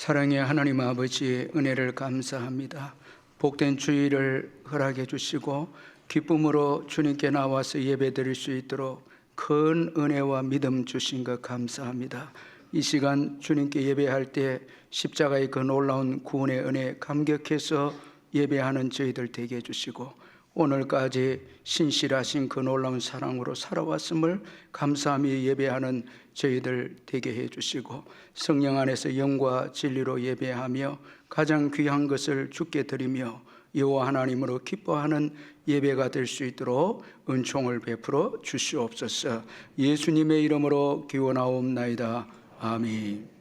사랑의 하나님 아버지의 은혜를 감사합니다. 복된 주일을 허락해 주시고 기쁨으로 주님께 나와서 예배드릴 수 있도록 큰 은혜와 믿음 주신 것 감사합니다. 이 시간 주님께 예배할 때 십자가의 그 놀라운 구원의 은혜 감격해서 예배하는 저희들 되게 해주시고, 오늘까지 신실하신 그 놀라운 사랑으로 살아왔음을 감사하며 예배하는 저희들 되게 해주시고, 성령 안에서 영과 진리로 예배하며 가장 귀한 것을 주께 드리며 여호와 하나님으로 기뻐하는 예배가 될 수 있도록 은총을 베풀어 주시옵소서. 예수님의 이름으로 기원하옵나이다. 아멘.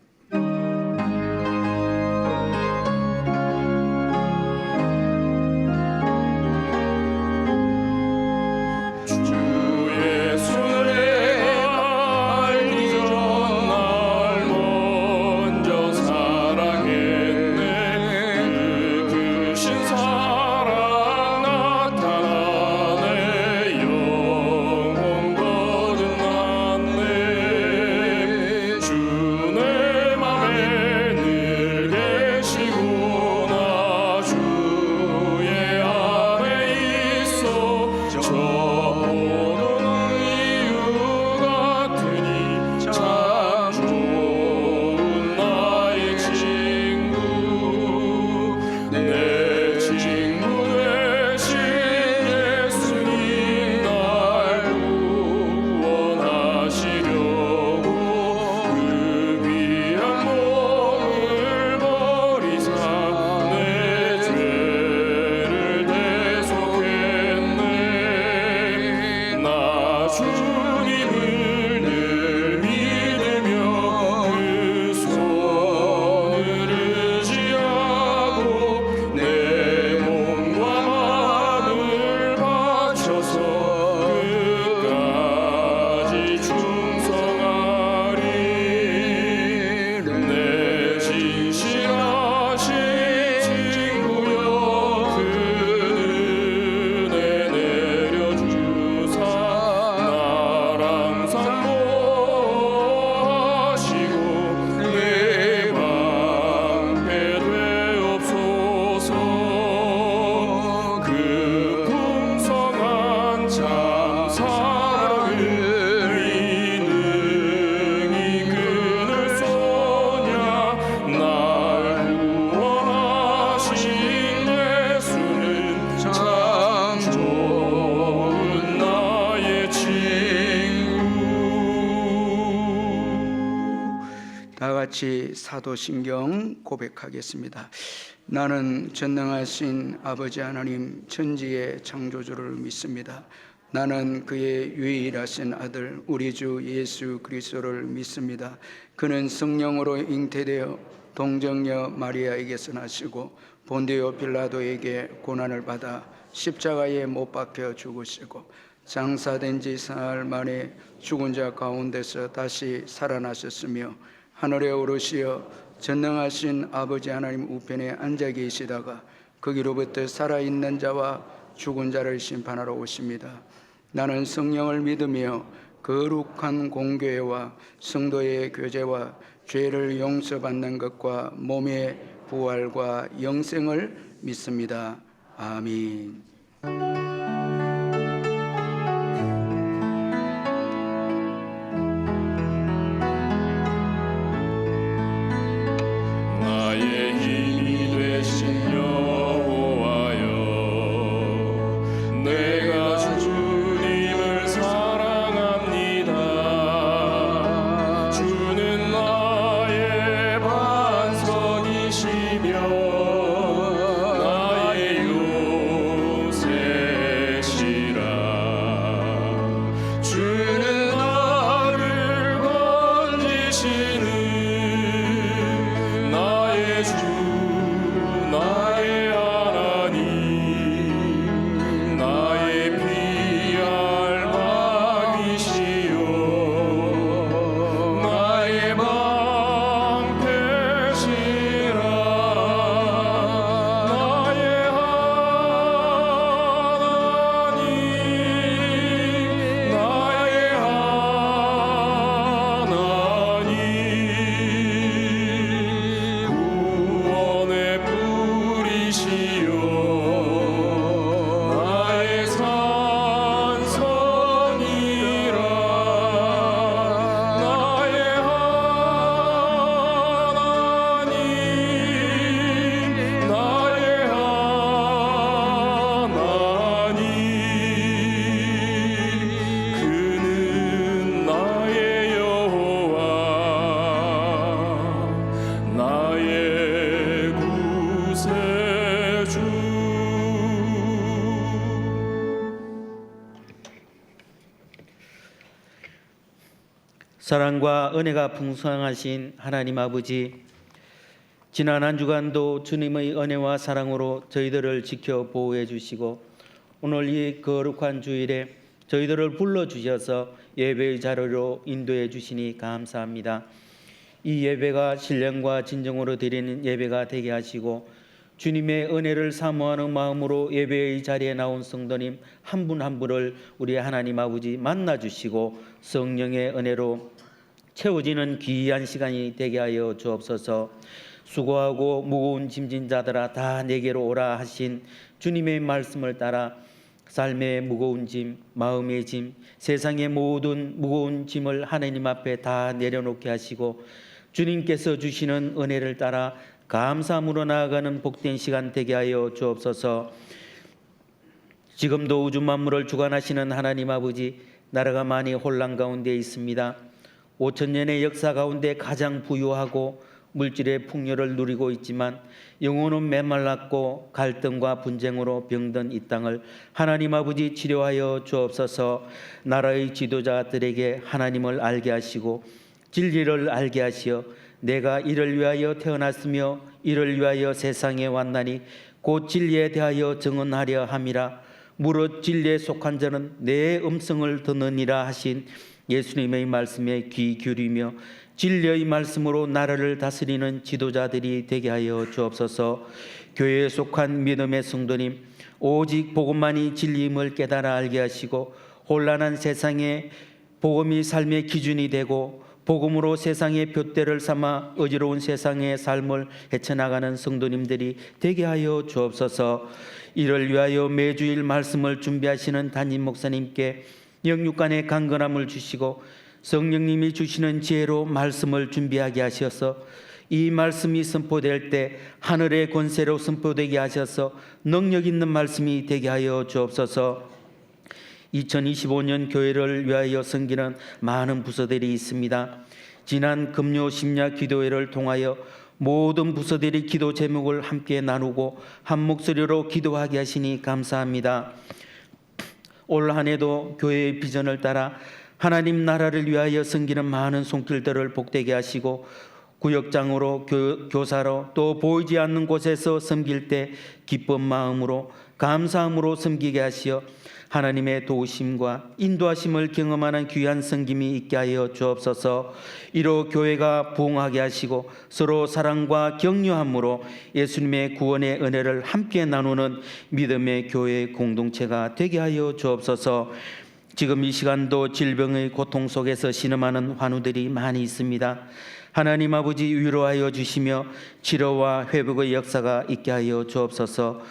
같이 사도신경 고백하겠습니다. 나는 전능하신 아버지 하나님 천지의 창조주를 믿습니다. 나는 그의 유일하신 아들 우리 주 예수 그리스도를 믿습니다. 그는 성령으로 잉태되어 동정녀 마리아에게서 나시고 본디오 빌라도에게 고난을 받아 십자가에 못 박혀 죽으시고 장사된 지 사흘 만에 죽은 자 가운데서 다시 살아나셨으며 하늘에 오르시어 전능하신 아버지 하나님 우편에 앉아 계시다가 거기로부터 살아있는 자와 죽은 자를 심판하러 오십니다. 나는 성령을 믿으며 거룩한 공교회와 성도의 교제와 죄를 용서받는 것과 몸의 부활과 영생을 믿습니다. 아멘. 나의 요새 사랑과 은혜가 풍성하신 하나님 아버지, 지난 한 주간도 주님의 은혜와 사랑으로 저희들을 지켜 보호해 주시고 오늘 이 거룩한 주일에 저희들을 불러주셔서 예배의 자리로 인도해 주시니 감사합니다. 이 예배가 신령과 진정으로 드리는 예배가 되게 하시고 주님의 은혜를 사모하는 마음으로 예배의 자리에 나온 성도님 한 분 한 분을 우리 하나님 아버지 만나주시고 성령의 은혜로 채워지는 귀한 시간이 되게 하여 주옵소서. 수고하고 무거운 짐진 자들아 다 내게로 오라 하신 주님의 말씀을 따라 삶의 무거운 짐, 마음의 짐, 세상의 모든 무거운 짐을 하나님 앞에 다 내려놓게 하시고 주님께서 주시는 은혜를 따라 감사함으로 나아가는 복된 시간 되게 하여 주옵소서. 지금도 우주 만물을 주관하시는 하나님 아버지, 나라가 많이 혼란 가운데 있습니다. 5천년의 역사 가운데 가장 부유하고 물질의 풍요를 누리고 있지만 영혼은 메말랐고 갈등과 분쟁으로 병든 이 땅을 하나님 아버지 치료하여 주옵소서. 나라의 지도자들에게 하나님을 알게 하시고 진리를 알게 하시어 내가 이를 위하여 태어났으며 이를 위하여 세상에 왔나니 곧 진리에 대하여 증언하려 함이라. 무릇 진리에 속한 자는 내 음성을 듣느니라 하신 예수님의 말씀에 귀 기울이며 진리의 말씀으로 나라를 다스리는 지도자들이 되게 하여 주옵소서. 교회에 속한 믿음의 성도님, 오직 복음만이 진리임을 깨달아 알게 하시고 혼란한 세상에 복음이 삶의 기준이 되고 복음으로 세상의 둯대를 삼아 어지러운 세상의 삶을 헤쳐나가는 성도님들이 되게 하여 주옵소서. 이를 위하여 매주일 말씀을 준비하시는 담임 목사님께 영육간의 강건함을 주시고 성령님이 주시는 지혜로 말씀을 준비하게 하셔서 이 말씀이 선포될 때 하늘의 권세로 선포되게 하셔서 능력 있는 말씀이 되게 하여 주옵소서. 2025년 교회를 위하여 섬기는 많은 부서들이 있습니다. 지난 금요 심야 기도회를 통하여 모든 부서들이 기도 제목을 함께 나누고 한 목소리로 기도하게 하시니 감사합니다. 올 한 해도 교회의 비전을 따라 하나님 나라를 위하여 섬기는 많은 손길들을 복되게 하시고 구역장으로 교사로 또 보이지 않는 곳에서 섬길 때 기쁜 마음으로 감사함으로 섬기게 하시어 하나님의 도우심과 인도하심을 경험하는 귀한 섬김이 있게 하여 주옵소서. 이로 교회가 부흥하게 하시고 서로 사랑과 격려함으로 예수님의 구원의 은혜를 함께 나누는 믿음의 교회 공동체가 되게 하여 주옵소서. 지금 이 시간도 질병의 고통 속에서 신음하는 환우들이 많이 있습니다. 하나님 아버지 위로하여 주시며 치료와 회복의 역사가 있게 하여 주옵소서.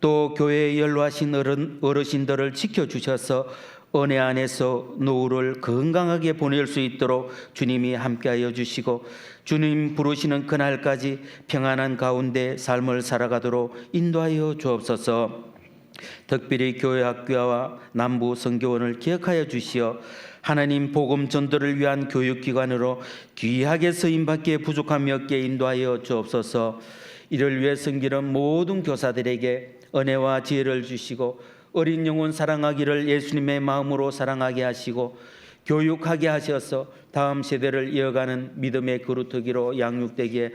또 교회에 연로하신 어르신들을 지켜주셔서 은혜 안에서 노후를 건강하게 보낼 수 있도록 주님이 함께하여 주시고 주님 부르시는 그날까지 평안한 가운데 삶을 살아가도록 인도하여 주옵소서. 특별히 교회 학교와 남부 선교원을 기억하여 주시어 하나님 복음 전도를 위한 교육기관으로 귀하게 쓰임받기에 부족함이 없게 인도하여 주옵소서. 이를 위해 섬기는 모든 교사들에게 은혜와 지혜를 주시고 어린 영혼 사랑하기를 예수님의 마음으로 사랑하게 하시고 교육하게 하셔서 다음 세대를 이어가는 믿음의 그루터기로 양육되기에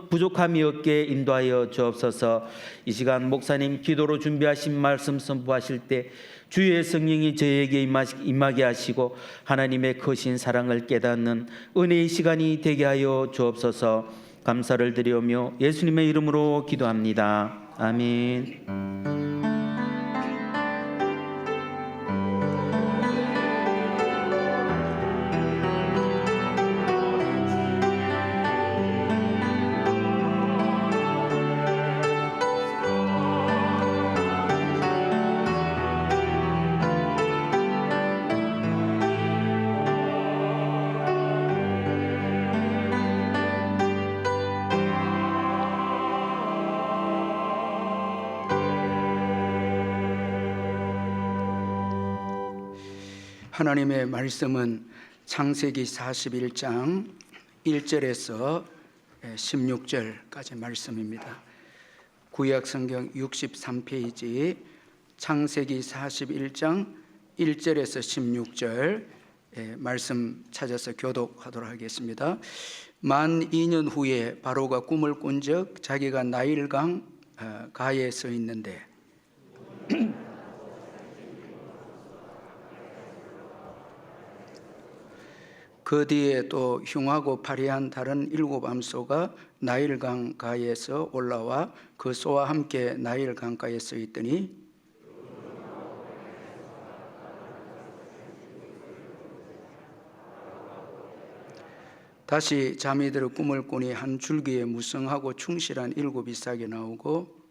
부족함이 없게 인도하여 주옵소서. 이 시간 목사님 기도로 준비하신 말씀 선포하실 때 주의 성령이 저에게 임하게 하시고 하나님의 크신 사랑을 깨닫는 은혜의 시간이 되게 하여 주옵소서. 감사를 드리오며 예수님의 이름으로 기도합니다. 아멘. 하나님의 말씀은 창세기 41장 1절에서 16절까지 말씀입니다. 구약성경 63페이지 창세기 41장 1절에서 16절 말씀 찾아서 교독하도록 하겠습니다. 만 2년 후에 바로가 꿈을 꾼적 자기가 나일강 가에 서 있는데 그 뒤에 또 흉하고 파리한 다른 7 암소가 나일강 가에서 올라와 그 소와 함께 나일강 가에 서 있더니 다시 잠이 들어 꿈을 꾸니 한 줄기에 무성하고 충실한 7 이삭이 나오고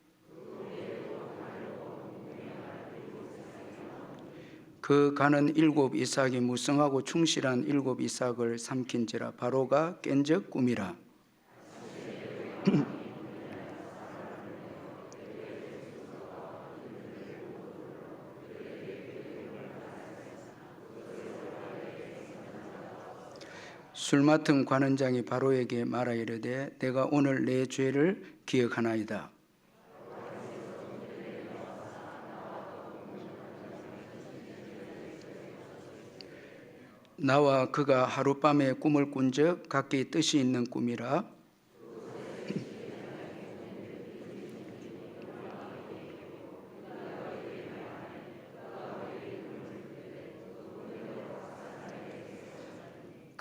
그 가는 7 이삭이 무성하고 충실한 7 이삭을 삼킨지라 바로가 깬적 꿈이라. 술 맡은 관원장이 바로에게 말하 이르되 내가 오늘 내 죄를 기억하나이다. 나와 그가 하룻밤에 꿈을 꾼적 각기 뜻이 있는 꿈이라.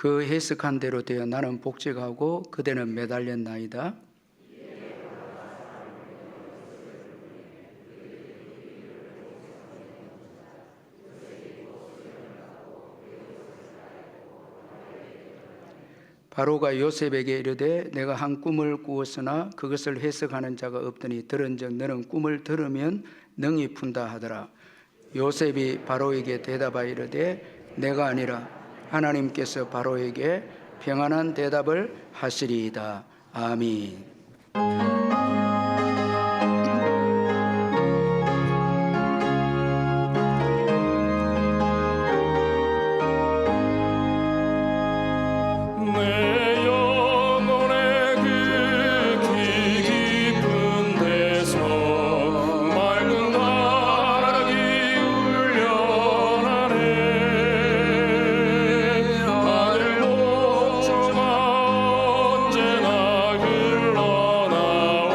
그 해석한 대로 되어 나는 복직하고 그대는 매달렸나이다. 바로가 요셉에게 이르되 내가 한 꿈을 꾸었으나 그것을 해석하는 자가 없더니 들은즉 너는 꿈을 들으면 능히 푼다 하더라. 요셉이 바로에게 대답하여 이르되 내가 아니라 하나님께서 바로에게 평안한 대답을 하시리이다. 아멘. 언제나 흘러나오네.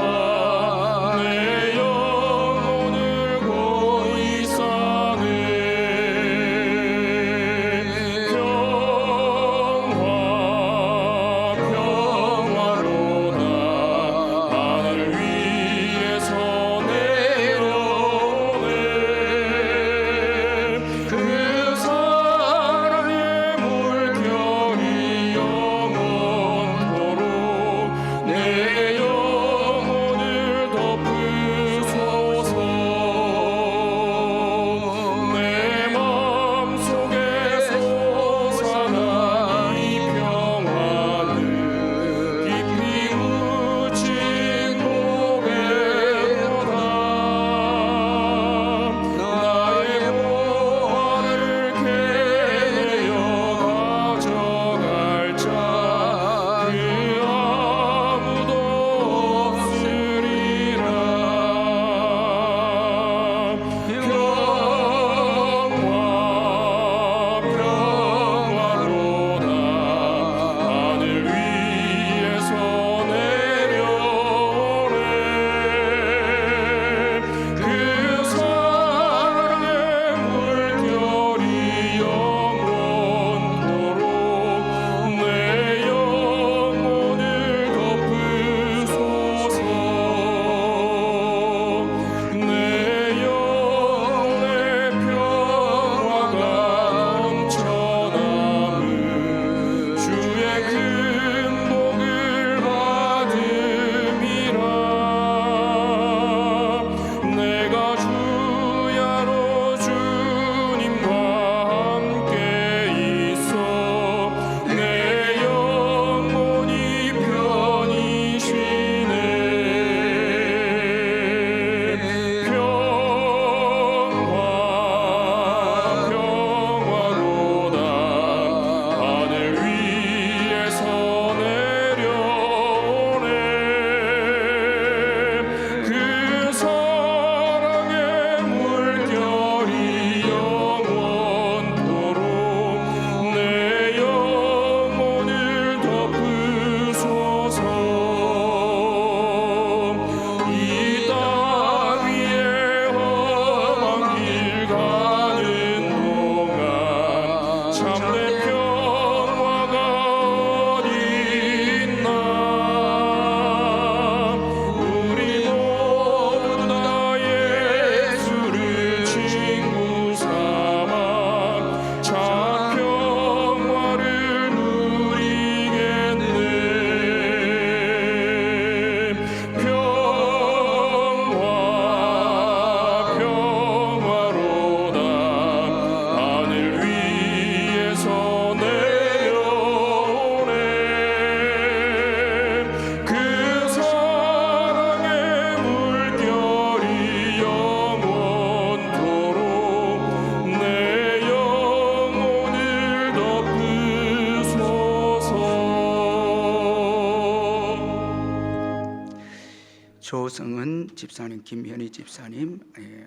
조성은 집사님, 김현희 집사님,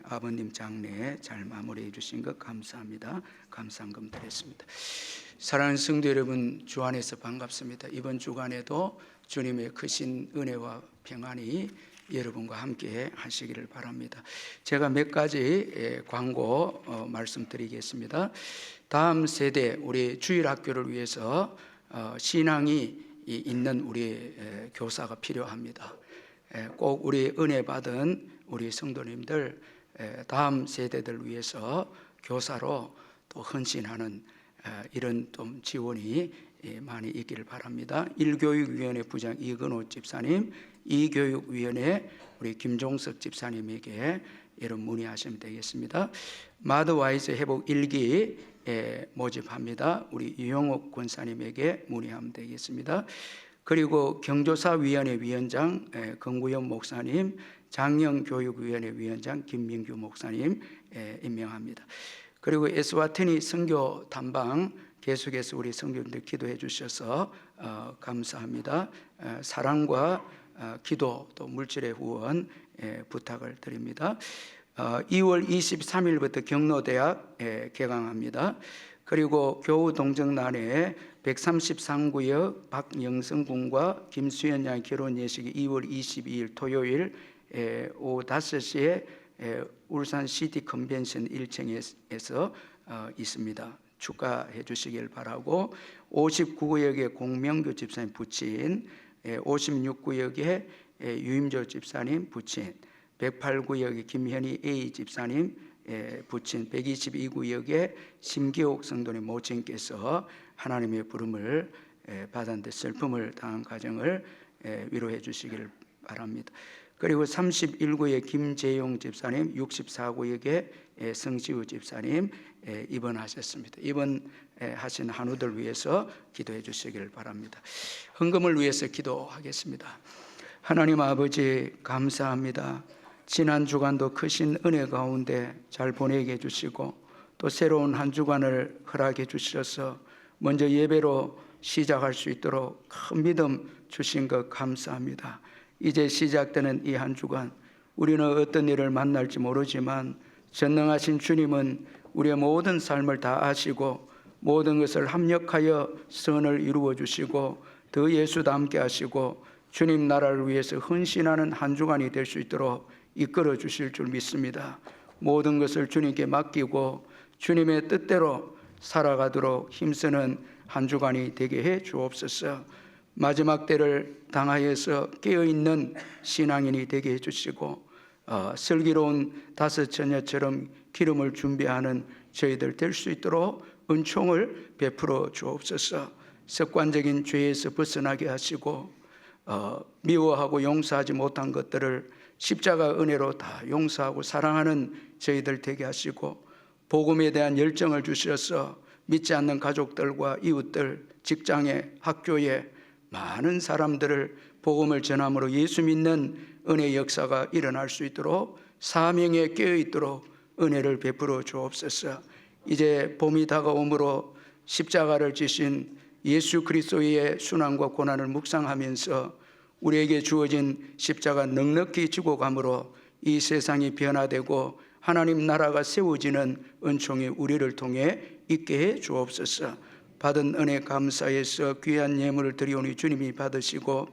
아버님 장례 잘 마무리해 주신 것 감사합니다. 감사한금 드렸습니다. 사랑하는 성도 여러분, 주 안에서 반갑습니다. 이번 주간에도 주님의 크신 은혜와 평안이 여러분과 함께 하시기를 바랍니다. 제가 몇 가지 광고 말씀드리겠습니다. 다음 세대 우리 주일학교를 위해서 신앙이 있는 우리 교사가 필요합니다. 꼭 우리 은혜 받은 우리 성도님들 다음 세대들 위해서 교사로 또 헌신하는 이런 좀 지원이 많이 있기를 바랍니다. 1교육위원회 부장 이근호 집사님, 2교육위원회 우리 김종석 집사님에게 이런 문의하시면 되겠습니다. 마더와이즈 회복 1기 모집합니다. 우리 유영옥 권사님에게 문의하면 되겠습니다. 그리고 경조사위원회 위원장 권구영 목사님, 장영교육위원회 위원장 김민규 목사님 임명합니다. 그리고 에스와테니 선교 담방 계속해서 우리 성도님들 기도해 주셔서 감사합니다. 사랑과 기도 또 물질의 후원 부탁을 드립니다. 2월 23일부터 경로대학 개강합니다. 그리고 교우 동정난에 133구역 박영성 군과 김수현 양의 결혼 예식이 2월 22일 토요일 오후 5시에 울산 시티 컨벤션 1층에서 있습니다. 축하해 주시길 바라고 59구역의 공명교 집사님 부친, 56구역의 유임조 집사님 부친, 108구역의 김현희 A 집사님 부친, 122구역의 심기옥 성도님 모친께서 하나님의 부름을 받았는데 슬픔을 당한 가정을 위로해 주시기를 바랍니다. 그리고 31구의 김재용 집사님, 64구역의 성지우 집사님 입원하셨습니다. 입원하신 한우들 위해서 기도해 주시기를 바랍니다. 헌금을 위해서 기도하겠습니다. 하나님 아버지 감사합니다. 지난 주간도 크신 은혜 가운데 잘 보내게 해주시고 또 새로운 한 주간을 허락해 주셔서 먼저 예배로 시작할 수 있도록 큰 믿음 주신 것 감사합니다. 이제 시작되는 이 한 주간 우리는 어떤 일을 만날지 모르지만 전능하신 주님은 우리의 모든 삶을 다 아시고 모든 것을 합력하여 선을 이루어 주시고 더 예수답게 하시고 주님 나라를 위해서 헌신하는 한 주간이 될 수 있도록 이끌어 주실 줄 믿습니다. 모든 것을 주님께 맡기고 주님의 뜻대로 살아가도록 힘쓰는 한 주간이 되게 해 주옵소서. 마지막 때를 당하여서 깨어있는 신앙인이 되게 해주시고 슬기로운 다섯 처녀처럼 기름을 준비하는 저희들 될 수 있도록 은총을 베풀어 주옵소서. 습관적인 죄에서 벗어나게 하시고 미워하고 용서하지 못한 것들을 십자가 은혜로 다 용서하고 사랑하는 저희들 되게 하시고 복음에 대한 열정을 주셔서 믿지 않는 가족들과 이웃들, 직장에, 학교에 많은 사람들을 복음을 전함으로 예수 믿는 은혜의 역사가 일어날 수 있도록 사명에 깨어있도록 은혜를 베풀어 주옵소서. 이제 봄이 다가오므로 십자가를 지신 예수 그리스도의 순환과 고난을 묵상하면서 우리에게 주어진 십자가 넉넉히 지고 감으로 이 세상이 변화되고 하나님 나라가 세워지는 은총이 우리를 통해 있게 해 주옵소서. 받은 은혜 감사해서 귀한 예물을 드리오니 주님이 받으시고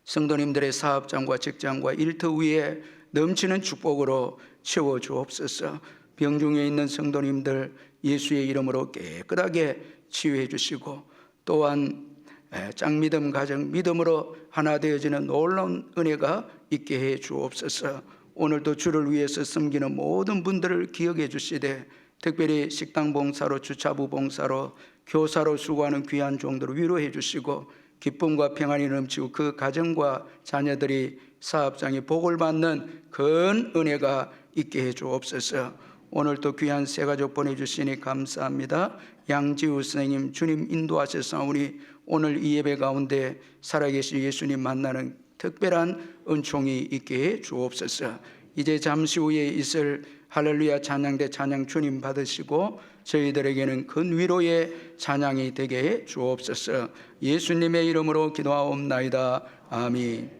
성도님들의 사업장과 직장과 일터 위에 넘치는 축복으로 채워 주옵소서. 병중에 있는 성도님들 예수의 이름으로 깨끗하게 치유해 주시고 또한 짱믿음 가정 믿음으로 하나 되어지는 놀라운 은혜가 있게 해 주옵소서. 오늘도 주를 위해서 섬기는 모든 분들을 기억해 주시되 특별히 식당 봉사로 주차부 봉사로 교사로 수고하는 귀한 종들을 위로해 주시고 기쁨과 평안이 넘치고 그 가정과 자녀들이 사업장에 복을 받는 큰 은혜가 있게 해 주옵소서. 오늘도 귀한 새 가족 보내주시니 감사합니다. 양지우 선생님 주님 인도하셨사오니 오늘 이 예배 가운데 살아계신 예수님 만나는 특별한 은총이 있게 해 주옵소서. 이제 잠시 후에 있을 할렐루야 찬양대 찬양 주님 받으시고 저희들에게는 큰 위로의 찬양이 되게 해 주옵소서. 예수님의 이름으로 기도하옵나이다. 아멘.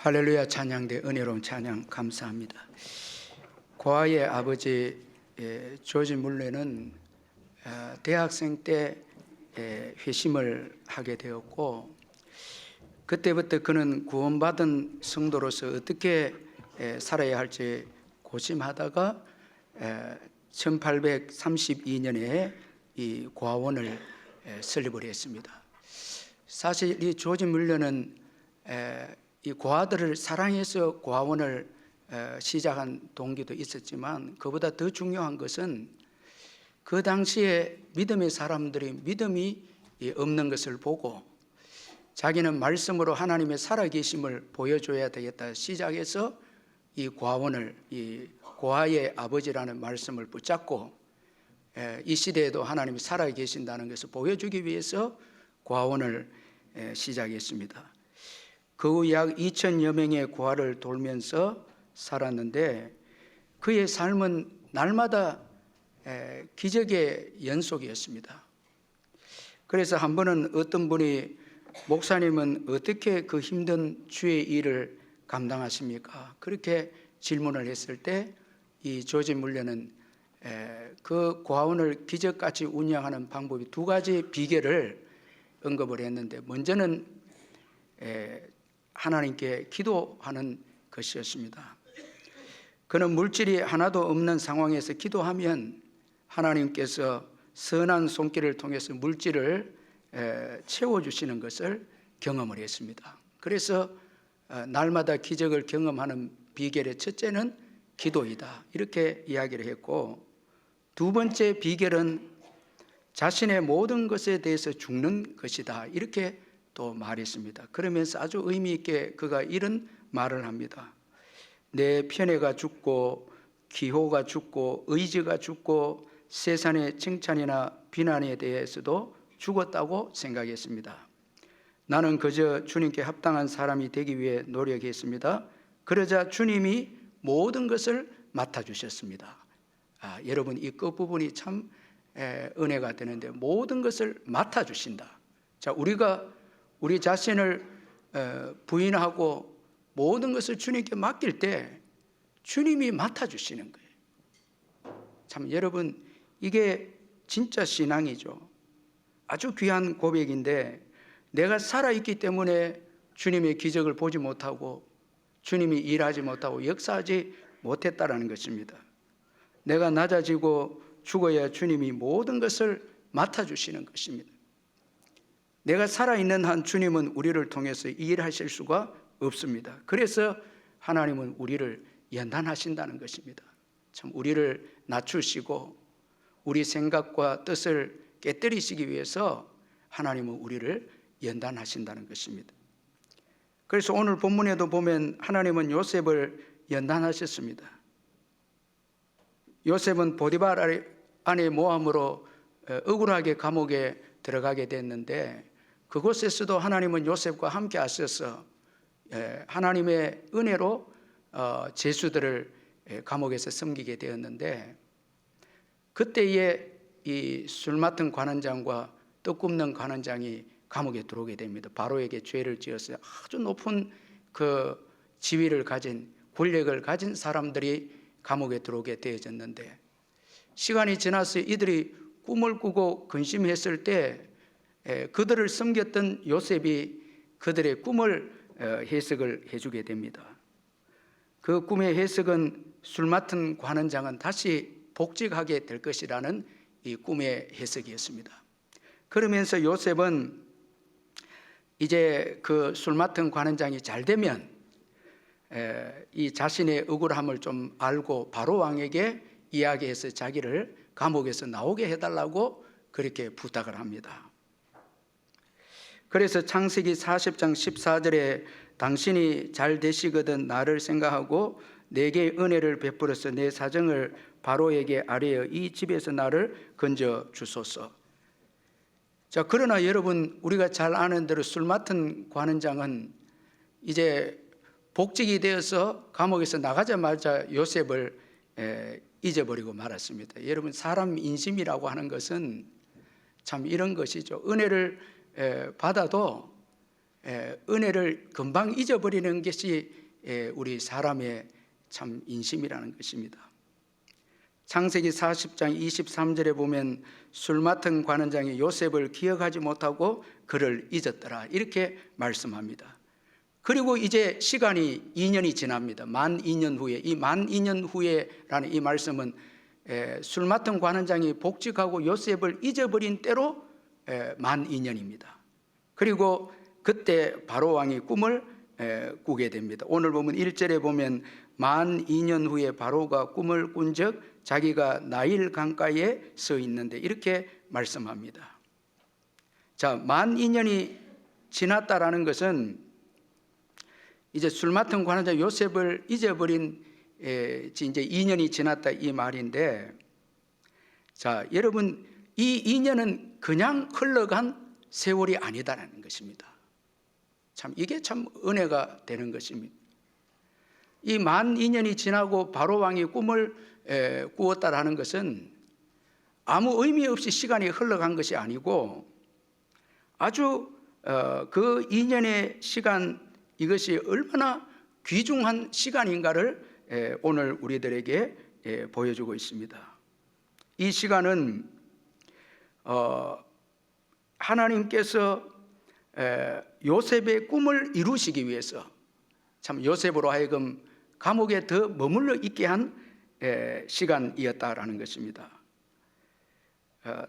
할렐루야 찬양대 은혜로운 찬양 감사합니다. 고아의 아버지 조지 물레는 대학생 때 회심을 하게 되었고, 그때부터 그는 구원받은 성도로서 어떻게 살아야 할지 고심하다가 1832년에 이 고아원을 설립을 했습니다. 사실 이 조지 물레는 이 고아들을 사랑해서 고아원을 시작한 동기도 있었지만, 그보다 더 중요한 것은 그 당시에 믿음의 사람들이 믿음이 없는 것을 보고 자기는 말씀으로 하나님의 살아계심을 보여줘야 되겠다 시작해서 이 고아원을, 이 고아의 아버지라는 말씀을 붙잡고 이 시대에도 하나님이 살아계신다는 것을 보여주기 위해서 고아원을 시작했습니다. 그 후 약 2,000여 명의 고아를 돌면서 살았는데, 그의 삶은 날마다 기적의 연속이었습니다. 그래서 한 번은 어떤 분이, 목사님은 어떻게 그 힘든 주의 일을 감당하십니까? 그렇게 질문을 했을 때 이 조지 물레는 그 고아원을 기적같이 운영하는 방법이 두 가지 비결을 언급을 했는데, 먼저는 하나님께 기도하는 것이었습니다. 그는 물질이 하나도 없는 상황에서 기도하면 하나님께서 선한 손길을 통해서 물질을 채워주시는 것을 경험을 했습니다. 그래서 날마다 기적을 경험하는 비결의 첫째는 기도이다, 이렇게 이야기를 했고, 두 번째 비결은 자신의 모든 것에 대해서 죽는 것이다, 이렇게 또 말했습니다. 그러면서 아주 의미 있게 그가 이런 말을 합니다. 내 편애가 죽고 기호가 죽고 의지가 죽고 세상의 칭찬이나 비난에 대해서도 죽었다고 생각했습니다. 나는 그저 주님께 합당한 사람이 되기 위해 노력했습니다. 그러자 주님이 모든 것을 맡아주셨습니다. 여러분, 이 끝부분이 참 은혜가 되는데, 모든 것을 맡아주신다. 자, 우리가 우리 자신을 부인하고 모든 것을 주님께 맡길 때 주님이 맡아주시는 거예요. 참 여러분, 이게 진짜 신앙이죠. 아주 귀한 고백인데, 내가 살아있기 때문에 주님의 기적을 보지 못하고 주님이 일하지 못하고 역사하지 못했다라는 것입니다. 내가 낮아지고 죽어야 주님이 모든 것을 맡아주시는 것입니다. 내가 살아있는 한 주님은 우리를 통해서 일하실 수가 없습니다. 그래서 하나님은 우리를 연단하신다는 것입니다. 참 우리를 낮추시고 우리 생각과 뜻을 깨뜨리시기 위해서 하나님은 우리를 연단하신다는 것입니다. 그래서 오늘 본문에도 보면 하나님은 요셉을 연단하셨습니다. 요셉은 보디발 아내의 모함으로 억울하게 감옥에 들어가게 됐는데, 그곳에서도 하나님은 요셉과 함께 하셔서 하나님의 은혜로 죄수들을 감옥에서 섬기게 되었는데, 그때에 이 술 맡은 관원장과 떡 굽는 관원장이 감옥에 들어오게 됩니다. 바로에게 죄를 지었어요. 아주 높은 그 지위를 가진, 권력을 가진 사람들이 감옥에 들어오게 되어졌는데, 시간이 지나서 이들이 꿈을 꾸고 근심했을 때 그들을 섬겼던 요셉이 그들의 꿈을 해석을 해주게 됩니다. 그 꿈의 해석은 술 맡은 관원장은 다시 복직하게 될 것이라는 이 꿈의 해석이었습니다. 그러면서 요셉은 이제 그 술 맡은 관원장이 잘 되면 이 자신의 억울함을 좀 알고 바로 왕에게 이야기해서 자기를 감옥에서 나오게 해달라고 그렇게 부탁을 합니다. 그래서 창세기 40장 14절에 당신이 잘 되시거든 나를 생각하고 내게 은혜를 베풀어서 내 사정을 바로에게 아뢰어 이 집에서 나를 건져 주소서. 자, 그러나 여러분, 우리가 잘 아는 대로 술 맡은 관원장은 이제 복직이 되어서 감옥에서 나가자마자 요셉을 잊어버리고 말았습니다. 여러분, 사람 인심이라고 하는 것은 참 이런 것이죠. 은혜를 받아도 은혜를 금방 잊어버리는 것이 우리 사람의 참 인심이라는 것입니다. 창세기 40장 23절에 보면 술 맡은 관원장이 요셉을 기억하지 못하고 그를 잊었더라, 이렇게 말씀합니다. 그리고 이제 시간이 2년이 지납니다. 만 2년 후에, 이 만 2년 후에라는 이 말씀은 술 맡은 관원장이 복직하고 요셉을 잊어버린 때로 만 2년입니다. 그리고 그때 바로 왕이 꿈을 꾸게 됩니다. 오늘 보면 1절에 보면 만 2년 후에 바로가 꿈을 꾼 적 자기가 나일 강가에 서 있는데, 이렇게 말씀합니다. 자, 만 2년이 지났다라는 것은 이제 술 맡은 관원장 요셉을 잊어버린 이제 2년이 지났다 이 말인데, 자, 여러분, 이 2년은 그냥 흘러간 세월이 아니다라는 것입니다. 참 이게 참 은혜가 되는 것입니다. 이 만 2년이 지나고 바로 왕이 꿈을 꾸었다라는 것은 아무 의미 없이 시간이 흘러간 것이 아니고 아주 그 2년의 시간, 이것이 얼마나 귀중한 시간인가를 오늘 우리들에게 보여주고 있습니다. 이 시간은 하나님께서 요셉의 꿈을 이루시기 위해서 참 요셉으로 하여금 감옥에 더 머물러 있게 한 시간이었다라는 것입니다.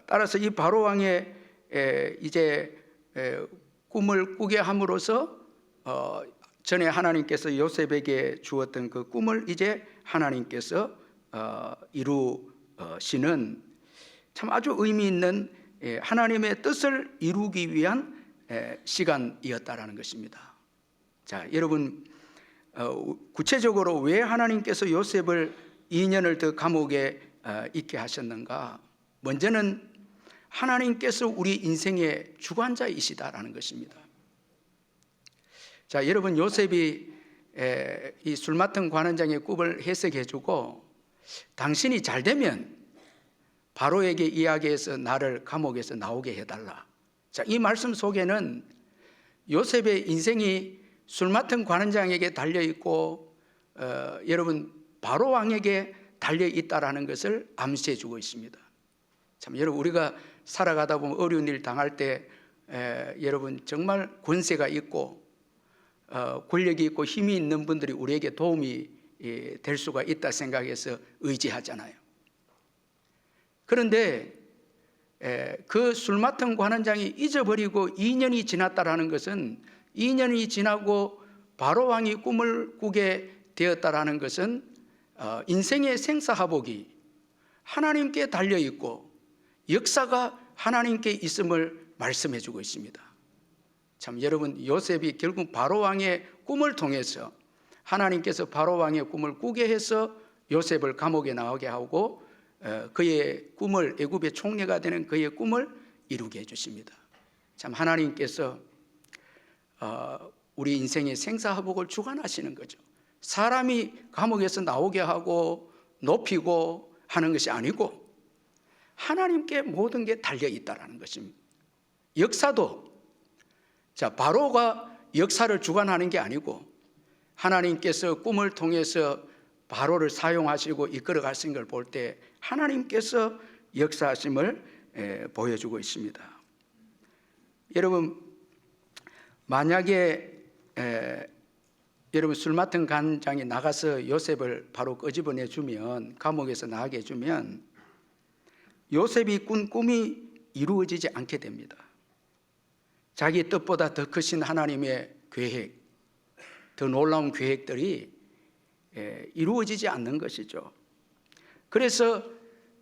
따라서 이 바로 왕의 이제 꿈을 꾸게 함으로써 전에 하나님께서 요셉에게 주었던 그 꿈을 이제 하나님께서 이루시는 참 아주 의미 있는 하나님의 뜻을 이루기 위한 시간이었다라는 것입니다. 자, 여러분, 구체적으로 왜 하나님께서 요셉을 2년을 더 감옥에 있게 하셨는가? 먼저는 하나님께서 우리 인생의 주관자이시다라는 것입니다. 자, 여러분, 요셉이 이 술 맡은 관원장의 꿈을 해석해주고 당신이 잘 되면 바로에게 이야기해서 나를 감옥에서 나오게 해달라. 자, 이 말씀 속에는 요셉의 인생이 술 맡은 관원장에게 달려 있고 여러분 바로 왕에게 달려 있다라는 것을 암시해 주고 있습니다. 참 여러분 우리가 살아가다 보면 어려운 일 당할 때 여러분 정말 권세가 있고 권력이 있고 힘이 있는 분들이 우리에게 도움이 될 수가 있다 생각해서 의지하잖아요. 그런데 그 술 맡은 관원장이 잊어버리고 2년이 지났다라는 것은 2년이 지나고 바로 왕이 꿈을 꾸게 되었다라는 것은 인생의 생사화복이 하나님께 달려 있고 역사가 하나님께 있음을 말씀해 주고 있습니다. 참 여러분 요셉이 결국 바로 왕의 꿈을 통해서 하나님께서 바로 왕의 꿈을 꾸게 해서 요셉을 감옥에 나오게 하고 그의 꿈을 애굽의 총리가 되는 그의 꿈을 이루게 해주십니다. 참 하나님께서 우리 인생의 생사화복을 주관하시는 거죠. 사람이 감옥에서 나오게 하고 높이고 하는 것이 아니고 하나님께 모든 게 달려 있다라는 것입니다. 역사도 바로가 역사를 주관하는 게 아니고 하나님께서 꿈을 통해서 바로를 사용하시고 이끌어 가신 걸 볼 때 하나님께서 역사하심을 보여주고 있습니다. 여러분 만약에 여러분 술 맡은 관장이 나가서 요셉을 바로 끄집어내 주면 감옥에서 나가게 해주면 요셉이 꾼 꿈이 이루어지지 않게 됩니다. 자기 뜻보다 더 크신 하나님의 계획, 더 놀라운 계획들이 이루어지지 않는 것이죠. 그래서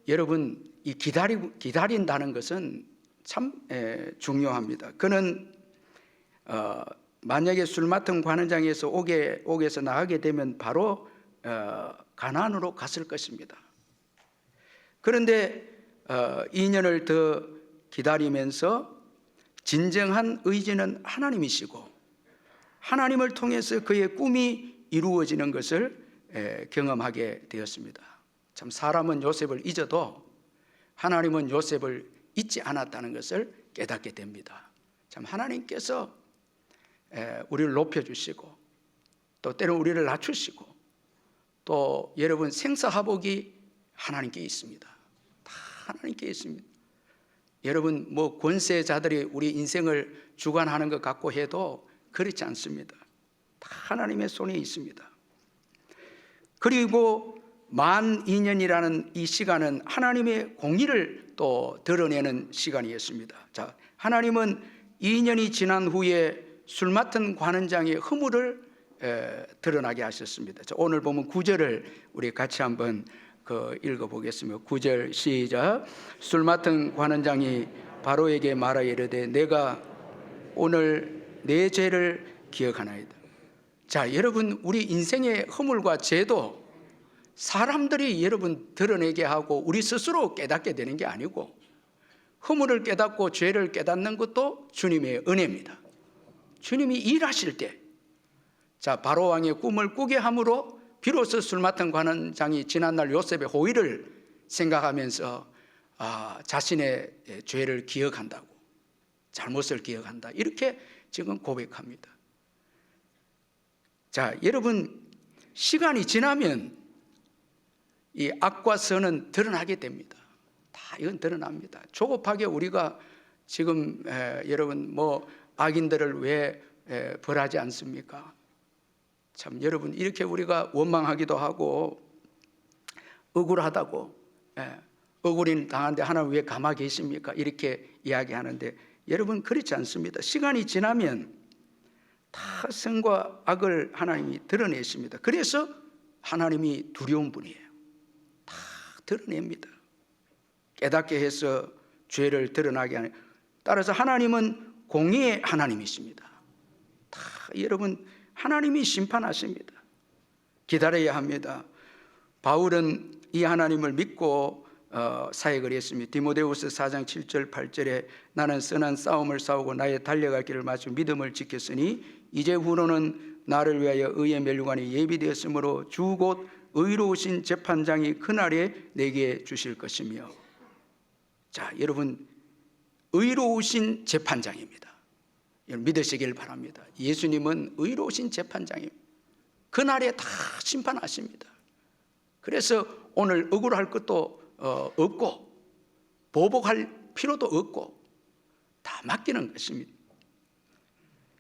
여러분 이 기다린다는 것은 참 중요합니다. 그는 만약에 술 맡은 관원장에서 옥에서 나가게 되면 바로 가나안으로 갔을 것입니다. 그런데 2년을 더 기다리면서 진정한 의지는 하나님이시고 하나님을 통해서 그의 꿈이 이루어지는 것을 경험하게 되었습니다. 참 사람은 요셉을 잊어도 하나님은 요셉을 잊지 않았다는 것을 깨닫게 됩니다. 참 하나님께서 우리를 높여주시고 또 때로는 우리를 낮추시고 또 여러분 생사화복이 하나님께 있습니다. 다 하나님께 있습니다. 여러분 뭐 권세자들이 우리 인생을 주관하는 것 같고 해도 그렇지 않습니다. 다 하나님의 손에 있습니다. 그리고 만 2년이라는 이 시간은 하나님의 공의를 또 드러내는 시간이었습니다. 자, 하나님은 2년이 지난 후에 술 맡은 관원장의 허물을 드러나게 하셨습니다. 자, 오늘 보면 9절을 우리 같이 한번 읽어보겠습니다. 9절 시작. 술 맡은 관원장이 바로에게 말하여 이르되 내가 오늘 내 죄를 기억하나이다. 자, 여러분 우리 인생의 허물과 죄도 사람들이 여러분 드러내게 하고 우리 스스로 깨닫게 되는 게 아니고 허물을 깨닫고 죄를 깨닫는 것도 주님의 은혜입니다. 주님이 일하실 때 바로 왕의 꿈을 꾸게 함으로 비로소 술 맡은 관원장이 지난날 요셉의 호의를 생각하면서 자신의 죄를 기억한다고, 잘못을 기억한다, 이렇게 지금 고백합니다. 자, 여러분 시간이 지나면 이 악과 선은 드러나게 됩니다. 다 이건 드러납니다. 조급하게 우리가 지금 여러분 뭐 악인들을 왜 벌하지 않습니까? 참 여러분 이렇게 우리가 원망하기도 하고 억울하다고, 억울인 당한데 하나님 왜 가만히 계십니까? 이렇게 이야기하는데 여러분 그렇지 않습니다. 시간이 지나면 다 선과 악을 하나님이 드러내십니다. 그래서 하나님이 두려운 분이에요. 다 드러냅니다. 깨닫게 해서 죄를 드러나게 하는. 따라서 하나님은 공의의 하나님이십니다. 다 여러분 하나님이 심판하십니다. 기다려야 합니다. 바울은 이 하나님을 믿고 사역을 했습니다. 디모데후서 4장 7절 8절에 나는 선한 싸움을 싸우고 나의 달려갈 길을 마치고 믿음을 지켰으니 이제 후로는 나를 위하여 의의 멸류관이 예비되었으므로 주 곧 의로우신 재판장이 그날에 내게 주실 것이며. 자, 여러분 의로우신 재판장입니다. 믿으시길 바랍니다. 예수님은 의로우신 재판장입니다. 그날에 다 심판하십니다. 그래서 오늘 억울할 것도 없고 보복할 필요도 없고 다 맡기는 것입니다.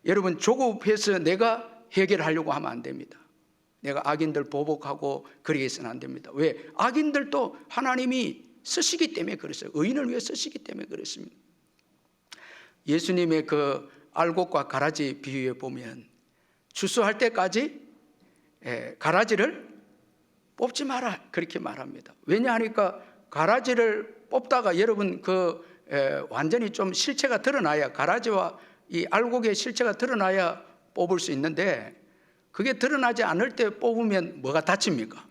여러분, 조급해서 내가 해결하려고 하면 안 됩니다. 내가 악인들 보복하고 그러게 해서는 안 됩니다. 왜? 악인들도 하나님이 쓰시기 때문에 그랬어요. 의인을 위해 쓰시기 때문에 그랬습니다. 예수님의 그 알곡과 가라지 비유에 보면 추수할 때까지 가라지를 뽑지 마라 그렇게 말합니다. 왜냐하니까 가라지를 뽑다가 여러분 완전히 좀 실체가 드러나야, 가라지와 이 알곡의 실체가 드러나야 뽑을 수 있는데, 그게 드러나지 않을 때 뽑으면 뭐가 다칩니까?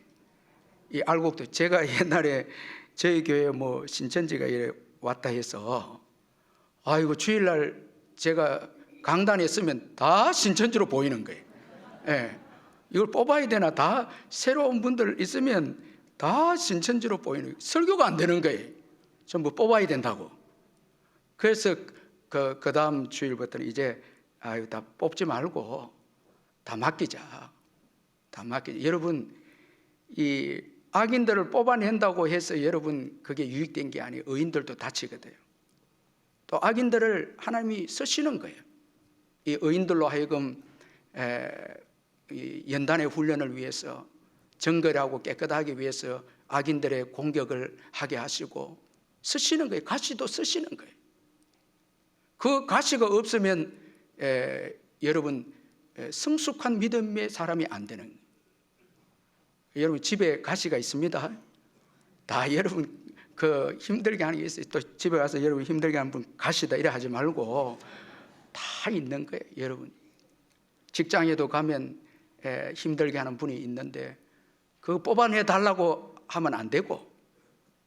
이 알곡도. 제가 옛날에 저희 교회 신천지가 이래 왔다 해서 아이고 주일날 제가 강단에 쓰면 다 신천지로 보이는 거예요. 이걸 뽑아야 되나, 다 새로운 분들 있으면 다 신천지로 보이는 거예요. 설교가 안 되는 거예요. 전부 뽑아야 된다고. 그래서 그 다음 주일부터는 이제 다 뽑지 말고 다 맡기자. 다 맡기자. 여러분, 이 악인들을 뽑아낸다고 해서 여러분 그게 유익된 게 아니에요. 의인들도 다치거든요. 또 악인들을 하나님이 쓰시는 거예요. 이 의인들로 하여금 이 연단의 훈련을 위해서, 정결하고 깨끗하기 위해서 악인들의 공격을 하게 하시고 쓰시는 거예요. 가시도 쓰시는 거예요. 그 가시가 없으면 여러분 성숙한 믿음의 사람이 안 되는 거예요. 여러분 집에 가시가 있습니다. 다 여러분 힘들게 하는 게 있어요. 또 집에 가서 여러분 힘들게 하는 분 가시다 이래 하지 말고 다 있는 거예요. 여러분 직장에도 가면 힘들게 하는 분이 있는데 그거 뽑아내 달라고 하면 안 되고,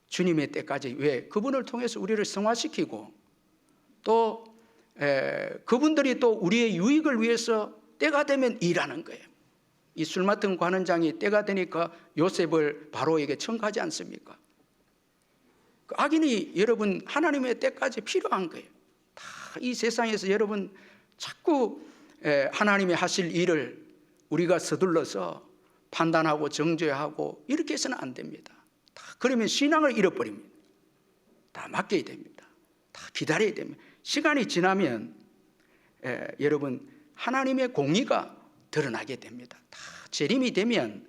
주님의 때까지, 왜? 그분을 통해서 우리를 성화시키고 또 그분들이 또 우리의 유익을 위해서 때가 되면 일하는 거예요. 이 술 맡은 관원장이 때가 되니까 요셉을 바로에게 청구하지 않습니까? 그 악인이 여러분 하나님의 때까지 필요한 거예요. 다 이 세상에서 여러분 자꾸 하나님이 하실 일을 우리가 서둘러서 판단하고 정죄하고 이렇게 해서는 안 됩니다. 다 그러면 신앙을 잃어버립니다. 다 맡겨야 됩니다. 다 기다려야 됩니다. 시간이 지나면 여러분 하나님의 공의가 드러나게 됩니다. 다 재림이 되면,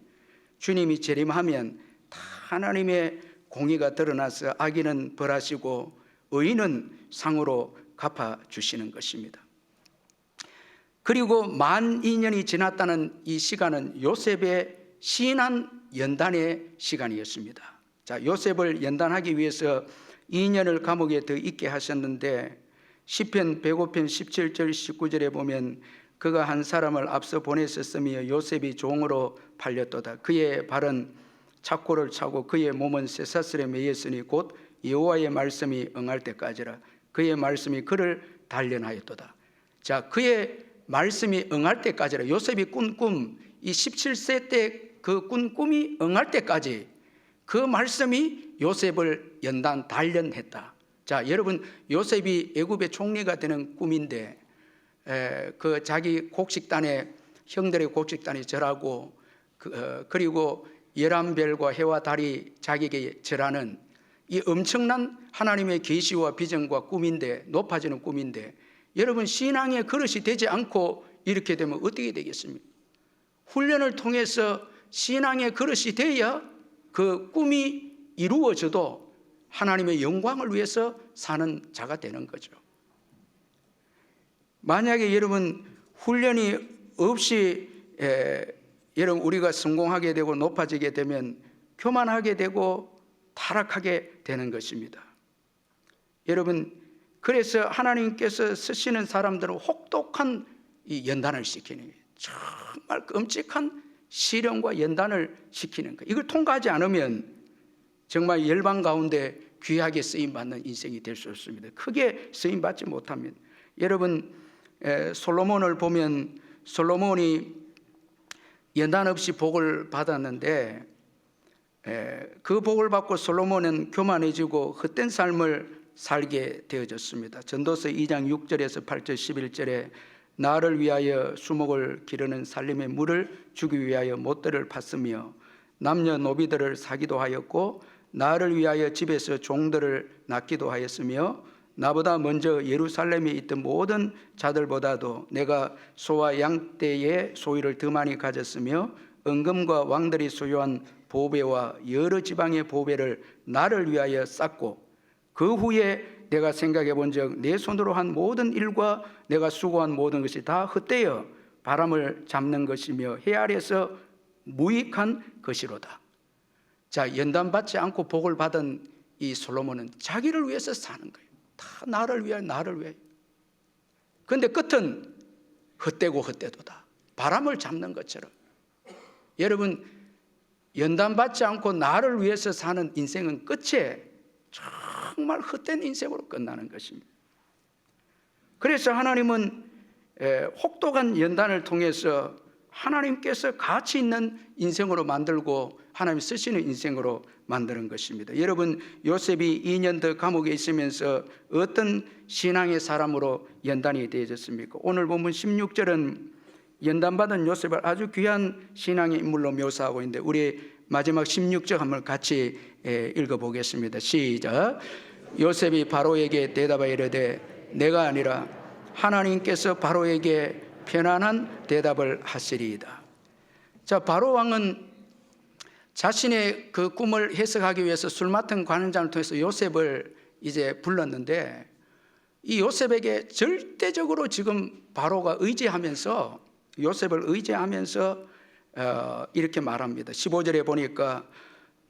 주님이 재림하면 다 하나님의 공의가 드러나서 악인은 벌하시고 의인은 상으로 갚아주시는 것입니다. 그리고 만 2년이 지났다는 이 시간은 요셉의 시인한 연단의 시간이었습니다. 자, 요셉을 연단하기 위해서 2년을 감옥에 더 있게 하셨는데, 시편 105편 17절 19절에 보면 그가 한 사람을 앞서 보냈었으며 요셉이 종으로 팔렸도다. 그의 발은 착고를 차고 그의 몸은 쇠사슬에 매였으니 곧 여호와의 말씀이 응할 때까지라. 그의 말씀이 그를 단련하였도다. 자, 그의 말씀이 응할 때까지라. 요셉이 꾼 꿈, 이 17세 때 그 꾼 꿈이 응할 때까지 그 말씀이 요셉을 연단 단련했다. 자, 여러분 요셉이 애굽의 총리가 되는 꿈인데 그 자기 곡식단에, 형들의 곡식단에 절하고 그리고 11별과 해와 달이 자기에게 절하는 이 엄청난 하나님의 계시와 비전과 꿈인데, 높아지는 꿈인데, 여러분 신앙의 그릇이 되지 않고 이렇게 되면 어떻게 되겠습니까? 훈련을 통해서 신앙의 그릇이 되어야 그 꿈이 이루어져도 하나님의 영광을 위해서 사는 자가 되는 거죠. 만약에 여러분 훈련이 없이 여러분 우리가 성공하게 되고 높아지게 되면 교만하게 되고 타락하게 되는 것입니다. 여러분 그래서 하나님께서 쓰시는 사람들은 혹독한 이 연단을 시키는 거예요. 정말 끔찍한 시련과 연단을 시키는 거예요. 이걸 통과하지 않으면 정말 열방 가운데 귀하게 쓰임받는 인생이 될 수 없습니다. 크게 쓰임받지 못하면. 여러분 솔로몬을 보면 솔로몬이 연단 없이 복을 받았는데 그 복을 받고 솔로몬은 교만해지고 헛된 삶을 살게 되어졌습니다. 전도서 2장 6절에서 8절 11절에 나를 위하여 수목을 기르는 살림의 물을 주기 위하여 못들을 팠으며 남녀 노비들을 사기도 하였고 나를 위하여 집에서 종들을 낳기도 하였으며 나보다 먼저 예루살렘에 있던 모든 자들보다도 내가 소와 양떼의 소유를 더 많이 가졌으며 은금과 왕들이 소유한 보배와 여러 지방의 보배를 나를 위하여 쌓고 그 후에 내가 생각해 본 적 내 손으로 한 모든 일과 내가 수고한 모든 것이 다 헛되어 바람을 잡는 것이며 해 아래서 무익한 것이로다. 자, 연단받지 않고 복을 받은 이 솔로몬은 자기를 위해서 사는 거예요. 다 나를 위하여, 나를 위하여. 그런데 끝은 헛되고 헛되도다. 바람을 잡는 것처럼. 여러분, 연단받지 않고 나를 위해서 사는 인생은 끝에 정말 헛된 인생으로 끝나는 것입니다. 그래서 하나님은 혹독한 연단을 통해서 하나님께서 가치 있는 인생으로 만들고 하나님 쓰시는 인생으로 만드는 것입니다. 여러분, 요셉이 2년 더 감옥에 있으면서 어떤 신앙의 사람으로 연단이 되어졌습니까? 오늘 본문 16절은 연단받은 요셉을 아주 귀한 신앙의 인물로 묘사하고 있는데 우리 마지막 16절 한번 같이 읽어보겠습니다. 시작. 요셉이 바로에게 대답하여 이르되 내가 아니라 하나님께서 바로에게 편안한 대답을 하시리이다. 자, 바로 왕은 자신의 그 꿈을 해석하기 위해서 술 맡은 관원장을 통해서 요셉을 이제 불렀는데 이 요셉에게 절대적으로 지금 바로가 의지하면서 요셉을 의지하면서 이렇게 말합니다. 15절에 보니까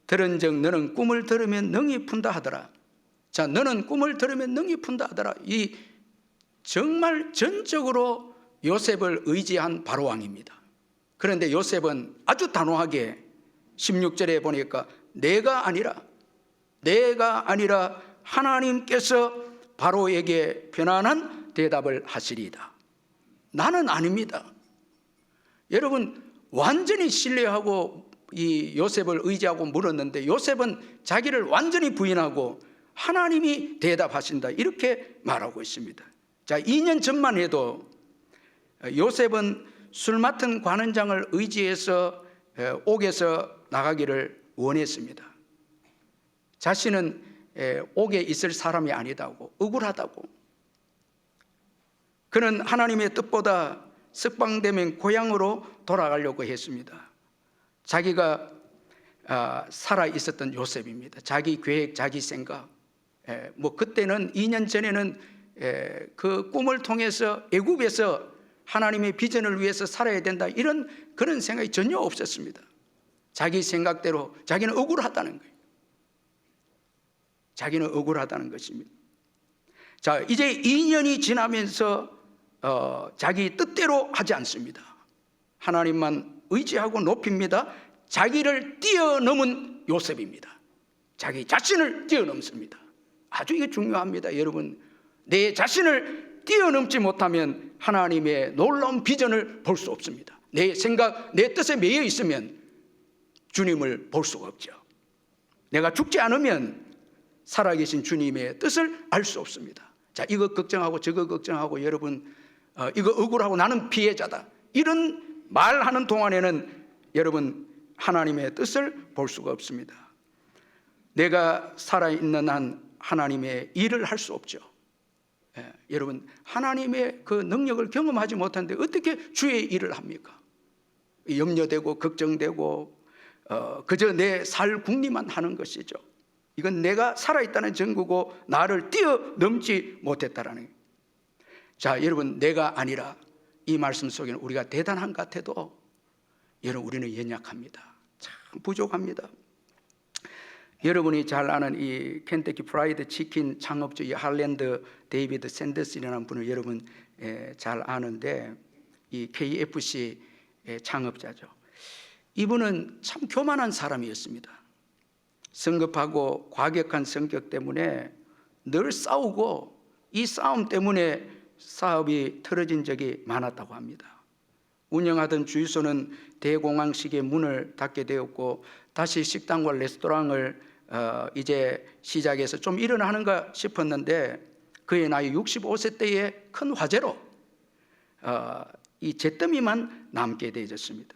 들은즉 너는 꿈을 들으면 능히 푼다 하더라. 자, 너는 꿈을 들으면 능히 푼다 하더라. 이 정말 전적으로 요셉을 의지한 바로 왕입니다. 그런데 요셉은 아주 단호하게 16절에 보니까 내가 아니라 하나님께서 바로에게 편안한 대답을 하시리이다. 나는 아닙니다. 여러분, 완전히 신뢰하고 이 요셉을 의지하고 물었는데 요셉은 자기를 완전히 부인하고 하나님이 대답하신다 이렇게 말하고 있습니다. 자, 2년 전만 해도 요셉은 술 맡은 관원장을 의지해서 옥에서 나가기를 원했습니다. 자신은 옥에 있을 사람이 아니다고, 억울하다고. 그는 하나님의 뜻보다 석방되면 고향으로 돌아가려고 했습니다. 자기가 살아 있었던 요셉입니다. 자기 계획, 자기 생각. 뭐 그때는 2년 전에는 그 꿈을 통해서 애굽에서 하나님의 비전을 위해서 살아야 된다 이런 그런 생각이 전혀 없었습니다. 자기 생각대로 자기는 억울하다는 거예요. 자기는 억울하다는 것입니다. 자, 이제 2년이 지나면서 자기 뜻대로 하지 않습니다. 하나님만 의지하고 높입니다. 자기를 뛰어넘은 요셉입니다. 자기 자신을 뛰어넘습니다. 아주 이게 중요합니다. 여러분, 내 자신을 뛰어넘지 못하면 하나님의 놀라운 비전을 볼 수 없습니다. 내 생각, 내 뜻에 매여 있으면 주님을 볼 수가 없죠. 내가 죽지 않으면 살아계신 주님의 뜻을 알 수 없습니다. 자, 이거 걱정하고 저거 걱정하고 여러분 이거 억울하고 나는 피해자다 이런 말하는 동안에는 여러분 하나님의 뜻을 볼 수가 없습니다. 내가 살아있는 한 하나님의 일을 할 수 없죠. 여러분, 하나님의 그 능력을 경험하지 못하는데 어떻게 주의 일을 합니까? 염려되고 걱정되고 그저 내 살 궁리만 하는 것이죠. 이건 내가 살아있다는 증거고 나를 뛰어넘지 못했다라는 거예요. 자, 여러분, 내가 아니라 이 말씀 속에는 우리가 대단한 것 같아도 여러분 우리는 연약합니다. 참 부족합니다. 여러분이 잘 아는 이 켄터키 프라이드 치킨 창업주 이 할랜드 데이비드 샌더슨이라는 분을 여러분 잘 아는데 이 KFC 창업자죠. 이분은 참 교만한 사람이었습니다. 성급하고 과격한 성격 때문에 늘 싸우고 이 싸움 때문에 사업이 틀어진 적이 많았다고 합니다. 운영하던 주유소는 대공황 시기에 문을 닫게 되었고 다시 식당과 레스토랑을 이제 시작해서 좀 일어나는가 싶었는데 그의 나이 65세 때에 큰 화재로 이 잿더미만 남게 되어졌습니다.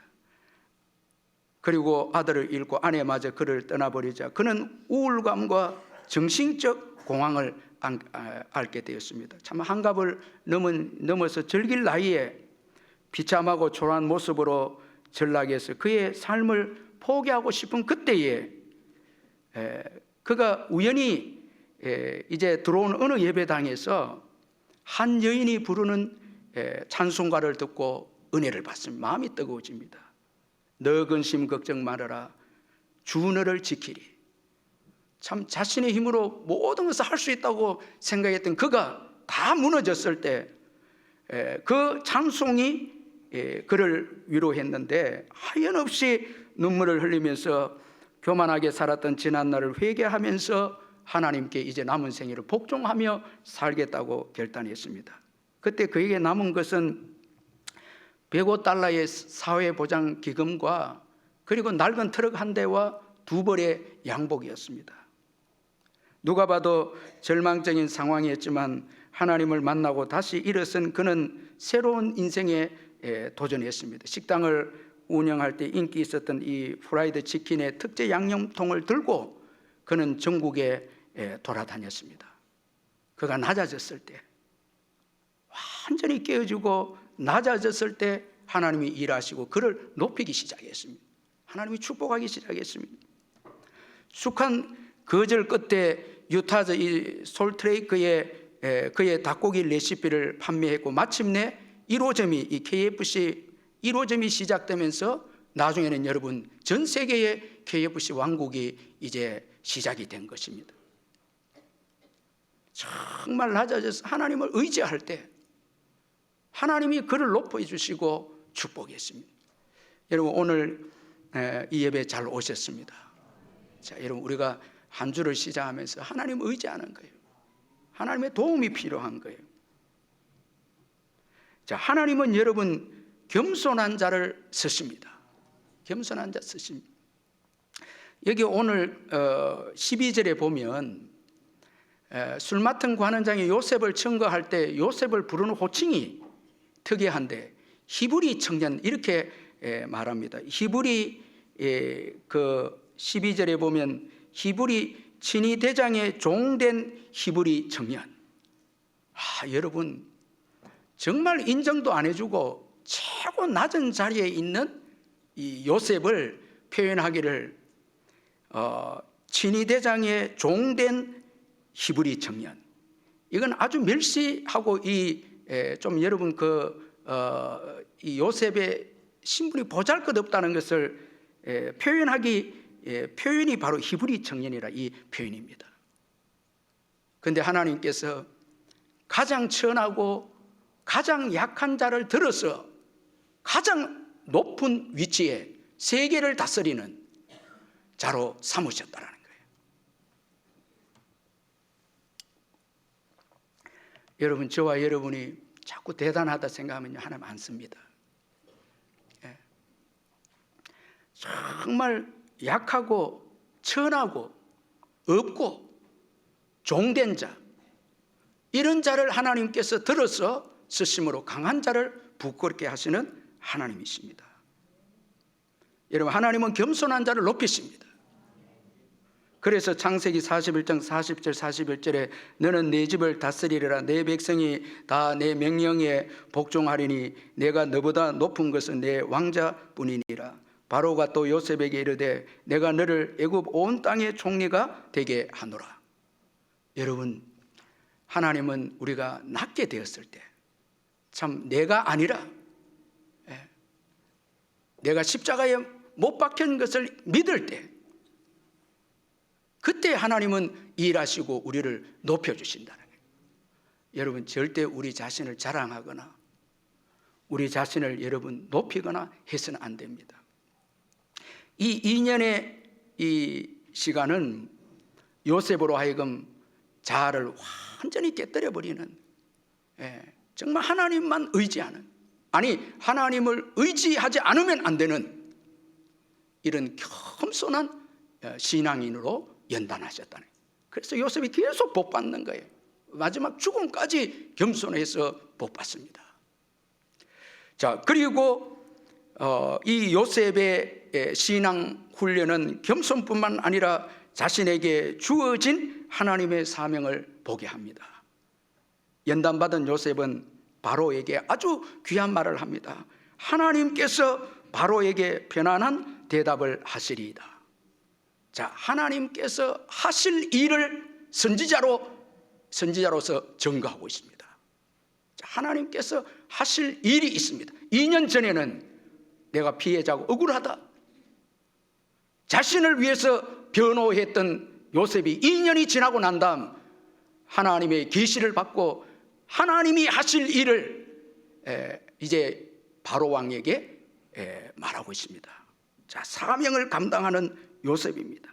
그리고 아들을 잃고 아내마저 그를 떠나버리자 그는 우울감과 정신적 공황을 앓게 되었습니다. 참 한갑을 넘어서 즐길 나이에 비참하고 초라한 모습으로 전락해서 그의 삶을 포기하고 싶은 그때에 그가 우연히 이제 들어온 어느 예배당에서 한 여인이 부르는 찬송가를 듣고 은혜를 받습니다. 마음이 뜨거워집니다. 너 근심 걱정 말아라 주 너를 지키리. 참 자신의 힘으로 모든 것을 할 수 있다고 생각했던 그가 다 무너졌을 때 그 찬송이 그를 위로했는데 하염없이 눈물을 흘리면서 교만하게 살았던 지난날을 회개하면서 하나님께 이제 남은 생애를 복종하며 살겠다고 결단했습니다. 그때 그에게 남은 것은 $105의 사회보장기금과 그리고 낡은 트럭 한 대와 2벌의 양복이었습니다. 누가 봐도 절망적인 상황이었지만 하나님을 만나고 다시 일어선 그는 새로운 인생에 도전했습니다. 식당을 운영할 때 인기 있었던 이 프라이드 치킨의 특제 양념통을 들고 그는 전국에 돌아다녔습니다. 그가 낮아졌을 때, 완전히 깨어지고 낮아졌을 때 하나님이 일하시고 그를 높이기 시작했습니다. 하나님이 축복하기 시작했습니다. 숙한 거절 끝에 유타주 이 솔트레이크의 그의 닭고기 레시피를 판매했고 마침내 1호점이 이 KFC 1호점이 시작되면서 나중에는 여러분 전 세계의 KFC 왕국이 이제 시작이 된 것입니다. 정말 낮아져서 하나님을 의지할 때 하나님이 그를 높여주시고 축복했습니다. 여러분 오늘 이 예배 잘 오셨습니다. 자, 여러분 우리가 한 주를 시작하면서 하나님 의지하는 거예요. 하나님의 도움이 필요한 거예요. 자, 하나님은 여러분 겸손한 자를 쓰십니다. 겸손한 자 쓰십니다. 여기 오늘 12절에 보면 술 맡은 관원장이 요셉을 청거할 때 요셉을 부르는 호칭이 특이한데 히브리 청년 이렇게 말합니다. 히브리 그 12절에 보면 히브리 친위 대장의 종된 히브리 청년. 여러분 정말 인정도 안 해주고 최고 낮은 자리에 있는 이 요셉을 표현하기를 친위 대장의 종된 히브리 청년. 이건 아주 멸시하고 좀 여러분 이 요셉의 신분이 보잘것없다는 것을 표현이 바로 히브리 청년이라 이 표현입니다. 그런데 하나님께서 가장 천하고 가장 약한 자를 들어서 가장 높은 위치에 세계를 다스리는 자로 삼으셨다는 거예요. 여러분 저와 여러분이 자꾸 대단하다 생각하면 하나님 안 씁니다. 정말 약하고 천하고 없고 종된 자 이런 자를 하나님께서 들어서 쓰심으로 강한 자를 부끄럽게 하시는 하나님이십니다. 여러분 하나님은 겸손한 자를 높이십니다. 그래서 창세기 41장 40절 41절에 너는 내 집을 다스리리라 내 백성이 다 내 명령에 복종하리니 내가 너보다 높은 것은 내 왕자뿐이니라. 바로가 또 요셉에게 이르되 내가 너를 애굽 온 땅의 총리가 되게 하노라. 여러분 하나님은 우리가 낮게 되었을 때 참 내가 아니라 내가 십자가에 못 박힌 것을 믿을 때 그때 하나님은 일하시고 우리를 높여주신다는 거예요. 여러분 절대 우리 자신을 자랑하거나 우리 자신을 여러분 높이거나 해서는 안 됩니다. 이 2년의 이 시간은 요셉으로 하여금 자아를 완전히 깨뜨려 버리는 정말 하나님만 의지하는 하나님을 의지하지 않으면 안 되는 이런 겸손한 신앙인으로 연단하셨다는 거예요. 그래서 요셉이 계속 복 받는 거예요. 마지막 죽음까지 겸손해서 복 받습니다. 자, 그리고 이 요셉의 신앙 훈련은 겸손뿐만 아니라 자신에게 주어진 하나님의 사명을 보게 합니다. 연단받은 요셉은 바로에게 아주 귀한 말을 합니다. 하나님께서 바로에게 편안한 대답을 하시리이다. 자, 하나님께서 하실 일을 선지자로서 증거하고 있습니다. 자, 하나님께서 하실 일이 있습니다. 2년 전에는 내가 피해자고 억울하다, 자신을 위해서 변호했던 요셉이 2년이 지나고 난 다음 하나님의 계시를 받고 하나님이 하실 일을 이제 바로 왕에게 말하고 있습니다. 자, 사명을 감당하는 요셉입니다.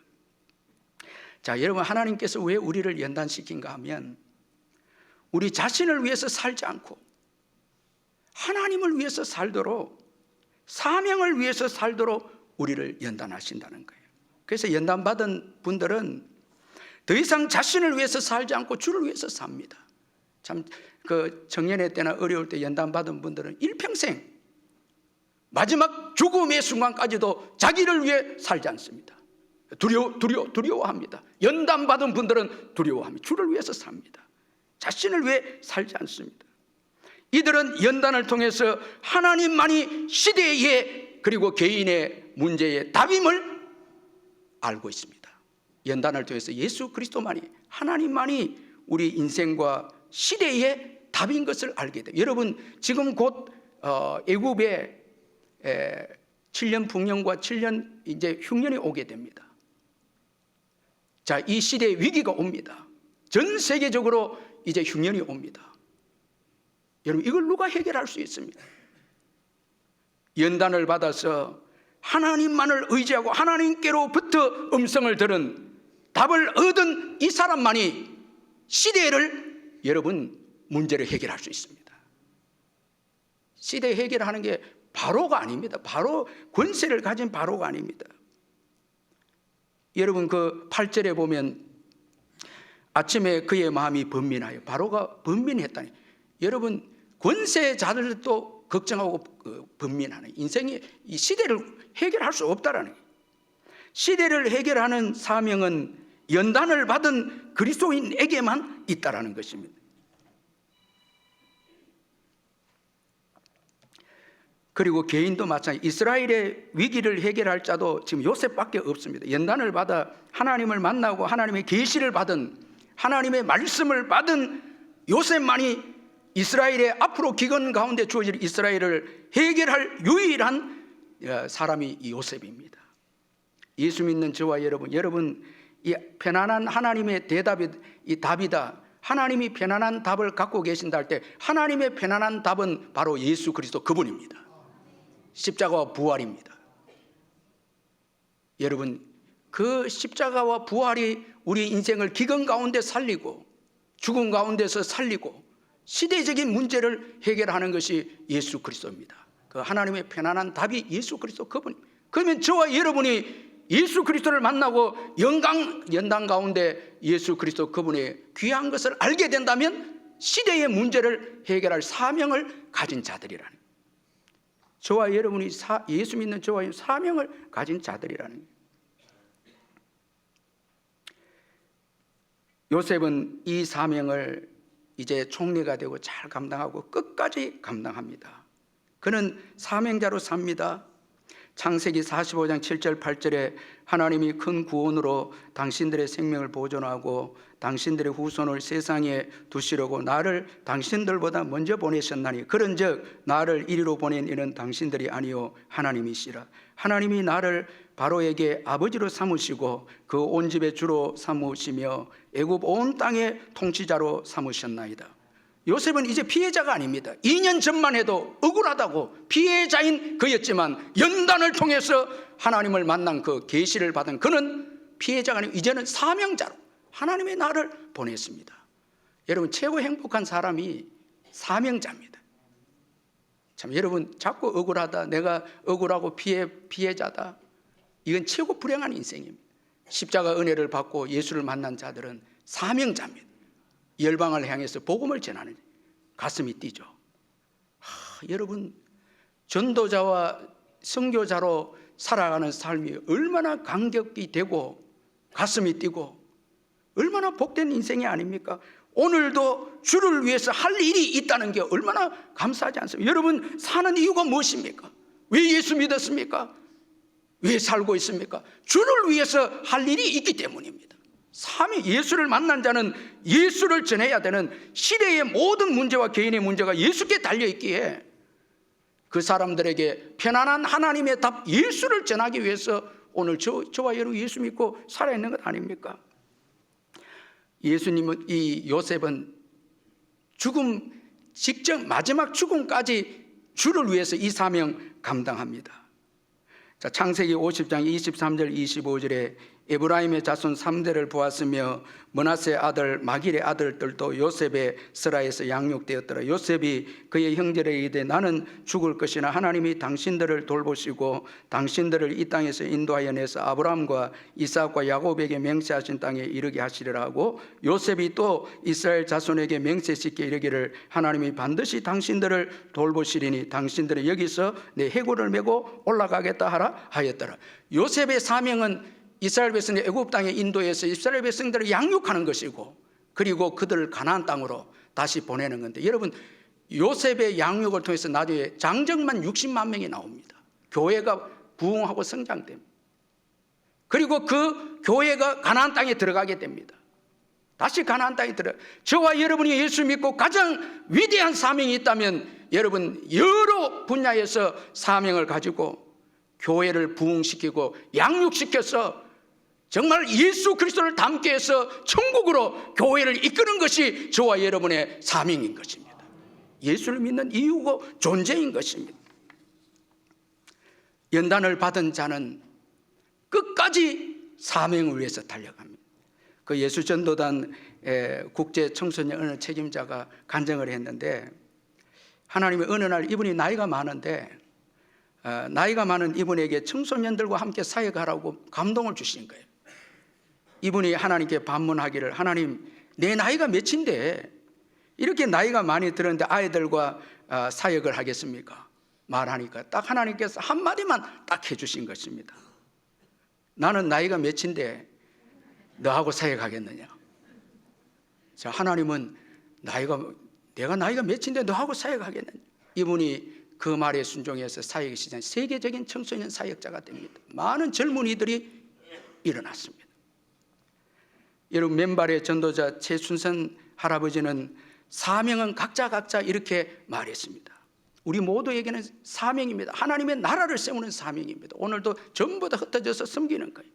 자, 여러분, 하나님께서 왜 우리를 연단시킨가 하면 우리 자신을 위해서 살지 않고 하나님을 위해서 살도록, 사명을 위해서 살도록 우리를 연단하신다는 거예요. 그래서 연단받은 분들은 더 이상 자신을 위해서 살지 않고 주를 위해서 삽니다. 참, 그 청년의 때나 어려울 때 연단받은 분들은 일평생 마지막 죽음의 순간까지도 자기를 위해 살지 않습니다. 두려워합니다. 연단받은 분들은 두려워합니다. 주를 위해서 삽니다. 자신을 위해 살지 않습니다. 이들은 연단을 통해서 하나님만이 시대의 그리고 개인의 문제의 답임을 알고 있습니다. 연단을 통해서 예수 그리스도만이, 하나님만이 우리 인생과 시대의 답인 것을 알게 돼요. 여러분, 지금 곧 애굽에 7년 풍년과 7년 이제 흉년이 오게 됩니다. 자, 이 시대의 위기가 옵니다. 전 세계적으로 이제 흉년이 옵니다. 여러분, 이걸 누가 해결할 수 있습니다? 연단을 받아서 하나님만을 의지하고 하나님께로부터 음성을 들은, 답을 얻은 이 사람만이 시대를, 여러분, 문제를 해결할 수 있습니다. 시대 해결하는 게 바로가 아닙니다. 바로 권세를 가진 바로가 아닙니다. 여러분, 그 8절에 보면 아침에 그의 마음이 번민하여, 바로가 번민했다니. 여러분, 권세자들도 걱정하고 번민하는, 인생이 이 시대를 해결할 수 없다라는 거예요. 시대를 해결하는 사명은 연단을 받은 그리스도인에게만 있다라는 것입니다. 그리고 개인도 마찬가지. 이스라엘의 위기를 해결할 자도 지금 요셉밖에 없습니다. 연단을 받아 하나님을 만나고 하나님의 계시를 받은, 하나님의 말씀을 받은 요셉만이 이스라엘의 앞으로 기근 가운데 주어질 이스라엘을 해결할 유일한 사람이 이 요셉입니다. 예수 믿는 저와 여러분, 이 편안한 하나님의 대답이 이 답이다, 하나님이 편안한 답을 갖고 계신다 할 때 하나님의 편안한 답은 바로 예수 그리스도 그분입니다. 십자가와 부활입니다. 여러분, 그 십자가와 부활이 우리 인생을 기근 가운데 살리고 죽음 가운데서 살리고 시대적인 문제를 해결하는 것이 예수 그리스도입니다. 그 하나님의 편안한 답이 예수 그리스도 그분입니다. 그러면 저와 여러분이 예수 그리스도를 만나고 연단 가운데 예수 그리스도 그분의 귀한 것을 알게 된다면 시대의 문제를 해결할 사명을 가진 자들이라는 거예요. 저와 여러분이 예수 믿는 저와 여러분이 사명을 가진 자들이라는 거예요. 요셉은 이 사명을 이제 총리가 되고 잘 감당하고 끝까지 감당합니다. 그는 사명자로 삽니다. 창세기 45장 7절 8절에 하나님이 큰 구원으로 당신들의 생명을 보존하고 당신들의 후손을 세상에 두시려고 나를 당신들보다 먼저 보내셨나니 그런즉 나를 이리로 보낸 이는 당신들이 아니요 하나님이시라. 하나님이 나를 바로에게 아버지로 삼으시고 그 온 집의 주로 삼으시며 애굽 온 땅의 통치자로 삼으셨나이다. 요셉은 이제 피해자가 아닙니다. 2년 전만 해도 억울하다고 피해자인 그였지만 연단을 통해서 하나님을 만난 그 계시를 받은 그는 피해자가 아니고 이제는 사명자로 하나님의 나를 보냈습니다. 여러분, 최고 행복한 사람이 사명자입니다. 참, 여러분, 자꾸 억울하다, 내가 억울하고 피해자다, 이건 최고 불행한 인생입니다. 십자가 은혜를 받고 예수를 만난 자들은 사명자입니다. 열방을 향해서 복음을 전하는 가슴이 뛰죠. 여러분, 전도자와 선교자로 살아가는 삶이 얼마나 감격이 되고 가슴이 뛰고 얼마나 복된 인생이 아닙니까? 오늘도 주를 위해서 할 일이 있다는 게 얼마나 감사하지 않습니까? 여러분, 사는 이유가 무엇입니까? 왜 예수 믿었습니까? 왜 살고 있습니까? 주를 위해서 할 일이 있기 때문입니다. 삶이 예수를 만난 자는 예수를 전해야 되는 시대의 모든 문제와 개인의 문제가 예수께 달려있기에 그 사람들에게 편안한 하나님의 답 예수를 전하기 위해서 오늘 저와 여러분 예수 믿고 살아있는 것 아닙니까? 예수님은, 이 요셉은 죽음 직전 마지막 죽음까지 주를 위해서 이 사명 감당합니다. 자, 창세기 50장 23절 25절에 에브라임의 자손 3대를 보았으며 므낫세 아들 마길의 아들들도 요셉의 스라에서 양육되었더라. 요셉이 그의 형제에게 이르되 나는 죽을 것이나 하나님이 당신들을 돌보시고 당신들을 이 땅에서 인도하여 내서 아브라함과 이삭과 야곱에게 맹세하신 땅에 이르게 하시리라 하고, 요셉이 또 이스라엘 자손에게 맹세시켜 이르기를 하나님이 반드시 당신들을 돌보시리니 당신들은 여기서 내 해골을 메고 올라가겠다 하라 하였더라. 요셉의 사명은 이스라엘 백성을 애굽 땅에 인도해서 이스라엘 백성들을 양육하는 것이고, 그리고 그들을 가나안 땅으로 다시 보내는 건데, 여러분, 요셉의 양육을 통해서 나중에 장정만 60만 명이 나옵니다. 교회가 부흥하고 성장됩니다. 그리고 그 교회가 가나안 땅에 들어가게 됩니다. 다시 가나안 땅에 들어가. 저와 여러분이 예수 믿고 가장 위대한 사명이 있다면, 여러분, 여러 분야에서 사명을 가지고 교회를 부흥시키고 양육시켜서 정말 예수 그리스도를 닮게 해서 천국으로 교회를 이끄는 것이 저와 여러분의 사명인 것입니다. 예수를 믿는 이유고 존재인 것입니다. 연단을 받은 자는 끝까지 사명을 위해서 달려갑니다. 그 예수전도단 국제 청소년 어느 책임자가 간증을 했는데, 하나님의 어느 날 이분이 나이가 많은데 나이가 많은 이분에게 청소년들과 함께 사역하라고 감동을 주신 거예요. 이분이 하나님께 반문하기를, 하나님, 내 나이가 몇인데 이렇게 나이가 많이 들었는데 아이들과 사역을 하겠습니까? 말하니까 딱 하나님께서 한마디만 딱 해주신 것입니다. 나는 나이가 몇인데 너하고 사역하겠느냐? 자, 하나님은 내가 나이가 몇인데 너하고 사역하겠느냐? 이분이 그 말에 순종해서 사역의 시장, 세계적인 청소년 사역자가 됩니다. 많은 젊은이들이 일어났습니다. 여러분, 맨발의 전도자 최순선 할아버지는 사명은 각자 이렇게 말했습니다. 우리 모두에게는 사명입니다. 하나님의 나라를 세우는 사명입니다. 오늘도 전부 다 흩어져서 섬기는 거예요.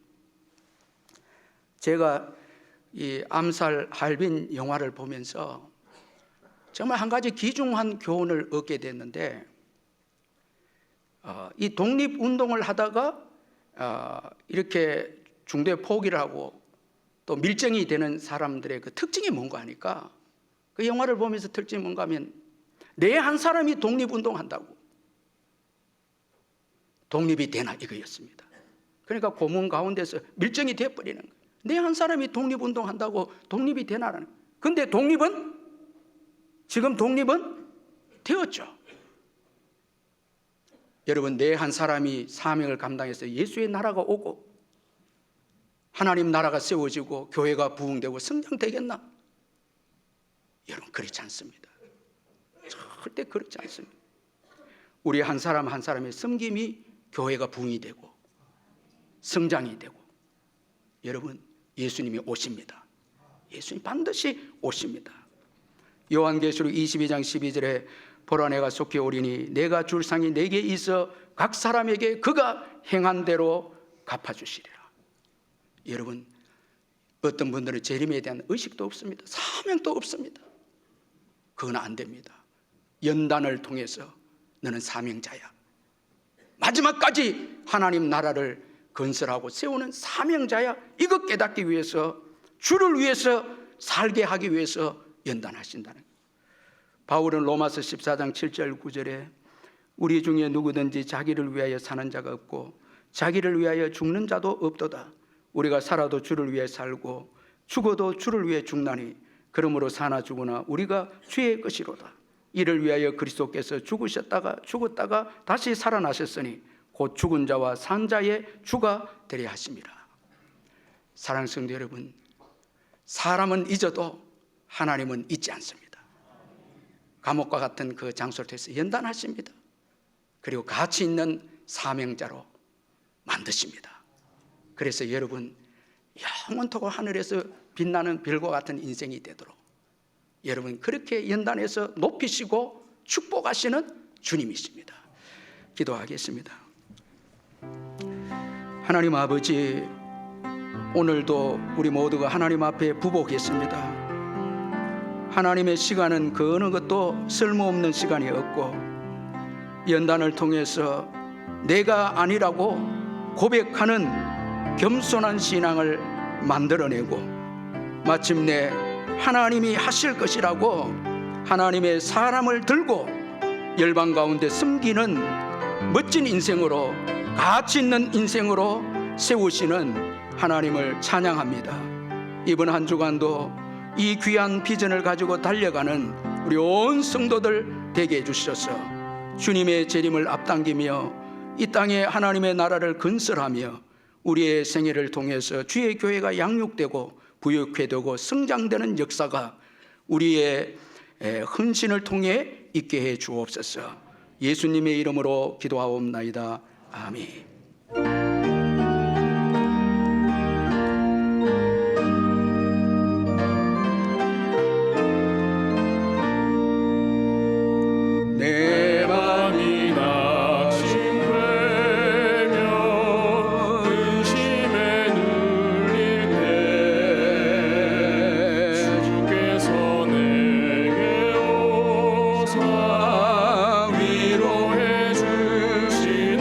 제가 이 암살 할빈 영화를 보면서 정말 한 가지 귀중한 교훈을 얻게 됐는데, 이 독립운동을 하다가 이렇게 중도에 포기를 하고 또 밀정이 되는 사람들의 그 특징이 뭔가 하니까, 그 영화를 보면서 특징이 뭔가 하면, 내 한 사람이 독립운동한다고 독립이 되나 이거였습니다. 그러니까 고문 가운데서 밀정이 되어버리는 거예요. 내 한 사람이 독립운동한다고 독립이 되나라는 거예요. 근데 지금 독립은 되었죠. 여러분, 내 한 사람이 사명을 감당해서 예수의 나라가 오고 하나님 나라가 세워지고 교회가 부흥되고 성장되겠나? 여러분, 그렇지 않습니다. 절대 그렇지 않습니다. 우리 한 사람 한 사람의 섬김이 교회가 부흥이 되고 성장이 되고, 여러분, 예수님이 오십니다. 예수님 반드시 오십니다. 요한계시록 22장 12절에 보라, 내가 속히 오리니 내가 줄 상이 내게 있어 각 사람에게 그가 행한 대로 갚아주시리라. 여러분, 어떤 분들은 재림에 대한 의식도 없습니다. 사명도 없습니다. 그건 안 됩니다. 연단을 통해서 너는 사명자야. 마지막까지 하나님 나라를 건설하고 세우는 사명자야. 이것 깨닫기 위해서, 주를 위해서 살게 하기 위해서 연단하신다는 거예요. 바울은 로마서 14장 7절 9절에 우리 중에 누구든지 자기를 위하여 사는 자가 없고 자기를 위하여 죽는 자도 없도다. 우리가 살아도 주를 위해 살고 죽어도 주를 위해 죽나니 그러므로 사나 죽으나 우리가 주의 것이로다. 이를 위하여 그리스도께서 죽었다가 다시 살아나셨으니 곧 죽은 자와 산 자의 주가 되려 하심이라. 사랑하는 성도 여러분, 사람은 잊어도 하나님은 잊지 않습니다. 감옥과 같은 그 장소를 통해서 연단하십니다. 그리고 가치 있는 사명자로 만드십니다. 그래서 여러분, 영원토록 하늘에서 빛나는 별과 같은 인생이 되도록 여러분 그렇게 연단해서 높이시고 축복하시는 주님이십니다. 기도하겠습니다. 하나님 아버지, 오늘도 우리 모두가 하나님 앞에 부복했습니다. 하나님의 시간은 그 어느 것도 쓸모없는 시간이 없고 연단을 통해서 내가 아니라고 고백하는 겸손한 신앙을 만들어내고 마침내 하나님이 하실 것이라고 하나님의 사람을 들고 열방 가운데 섬기는 멋진 인생으로, 가치 있는 인생으로 세우시는 하나님을 찬양합니다. 이번 한 주간도 이 귀한 비전을 가지고 달려가는 우리 온 성도들 되게 해주셔서 주님의 재림을 앞당기며 이 땅에 하나님의 나라를 건설하며 우리의 생애를 통해서 주의 교회가 양육되고 부유케되고 성장되는 역사가 우리의 헌신을 통해 있게 해 주옵소서. 예수님의 이름으로 기도하옵나이다. 아멘. 위로해 주시네.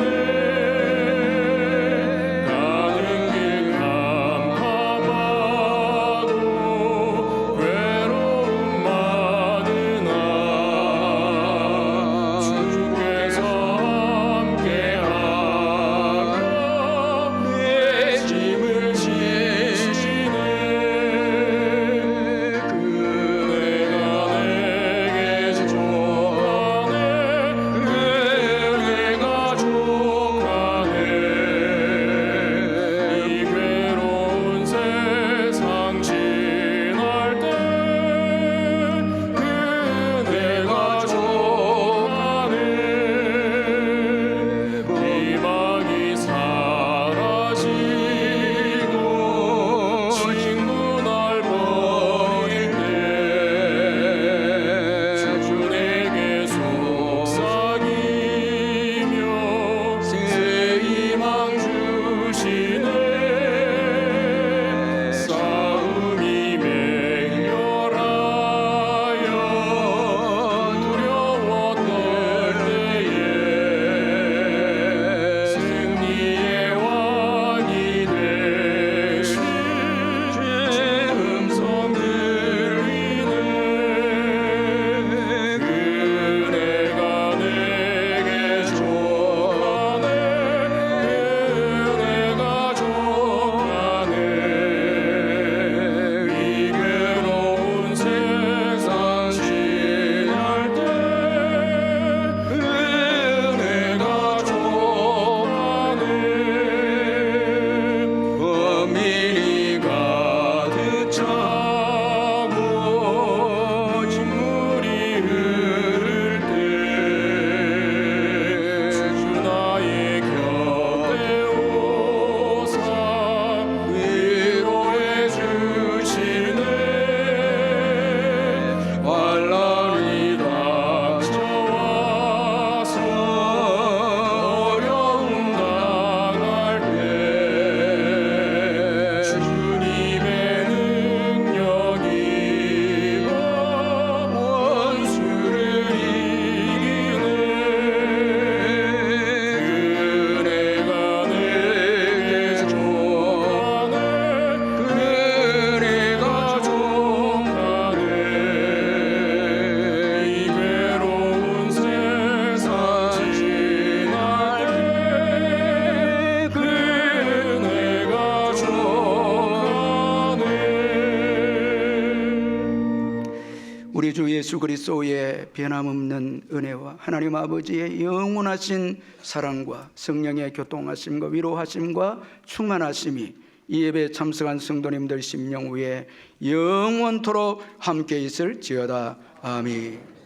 예수 그리스도의 변함없는 은혜와 하나님 아버지의 영원하신 사랑과 성령의 교통하심과 위로하심과 충만하심이 이 예배에 참석한 성도님들 심령 위에 영원토록 함께 있을지어다. 아멘.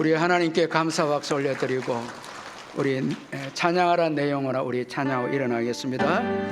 우리 하나님께 감사 박수 올려드리고 우리 찬양하라 내 영혼아 우리 찬양하고 일어나겠습니다.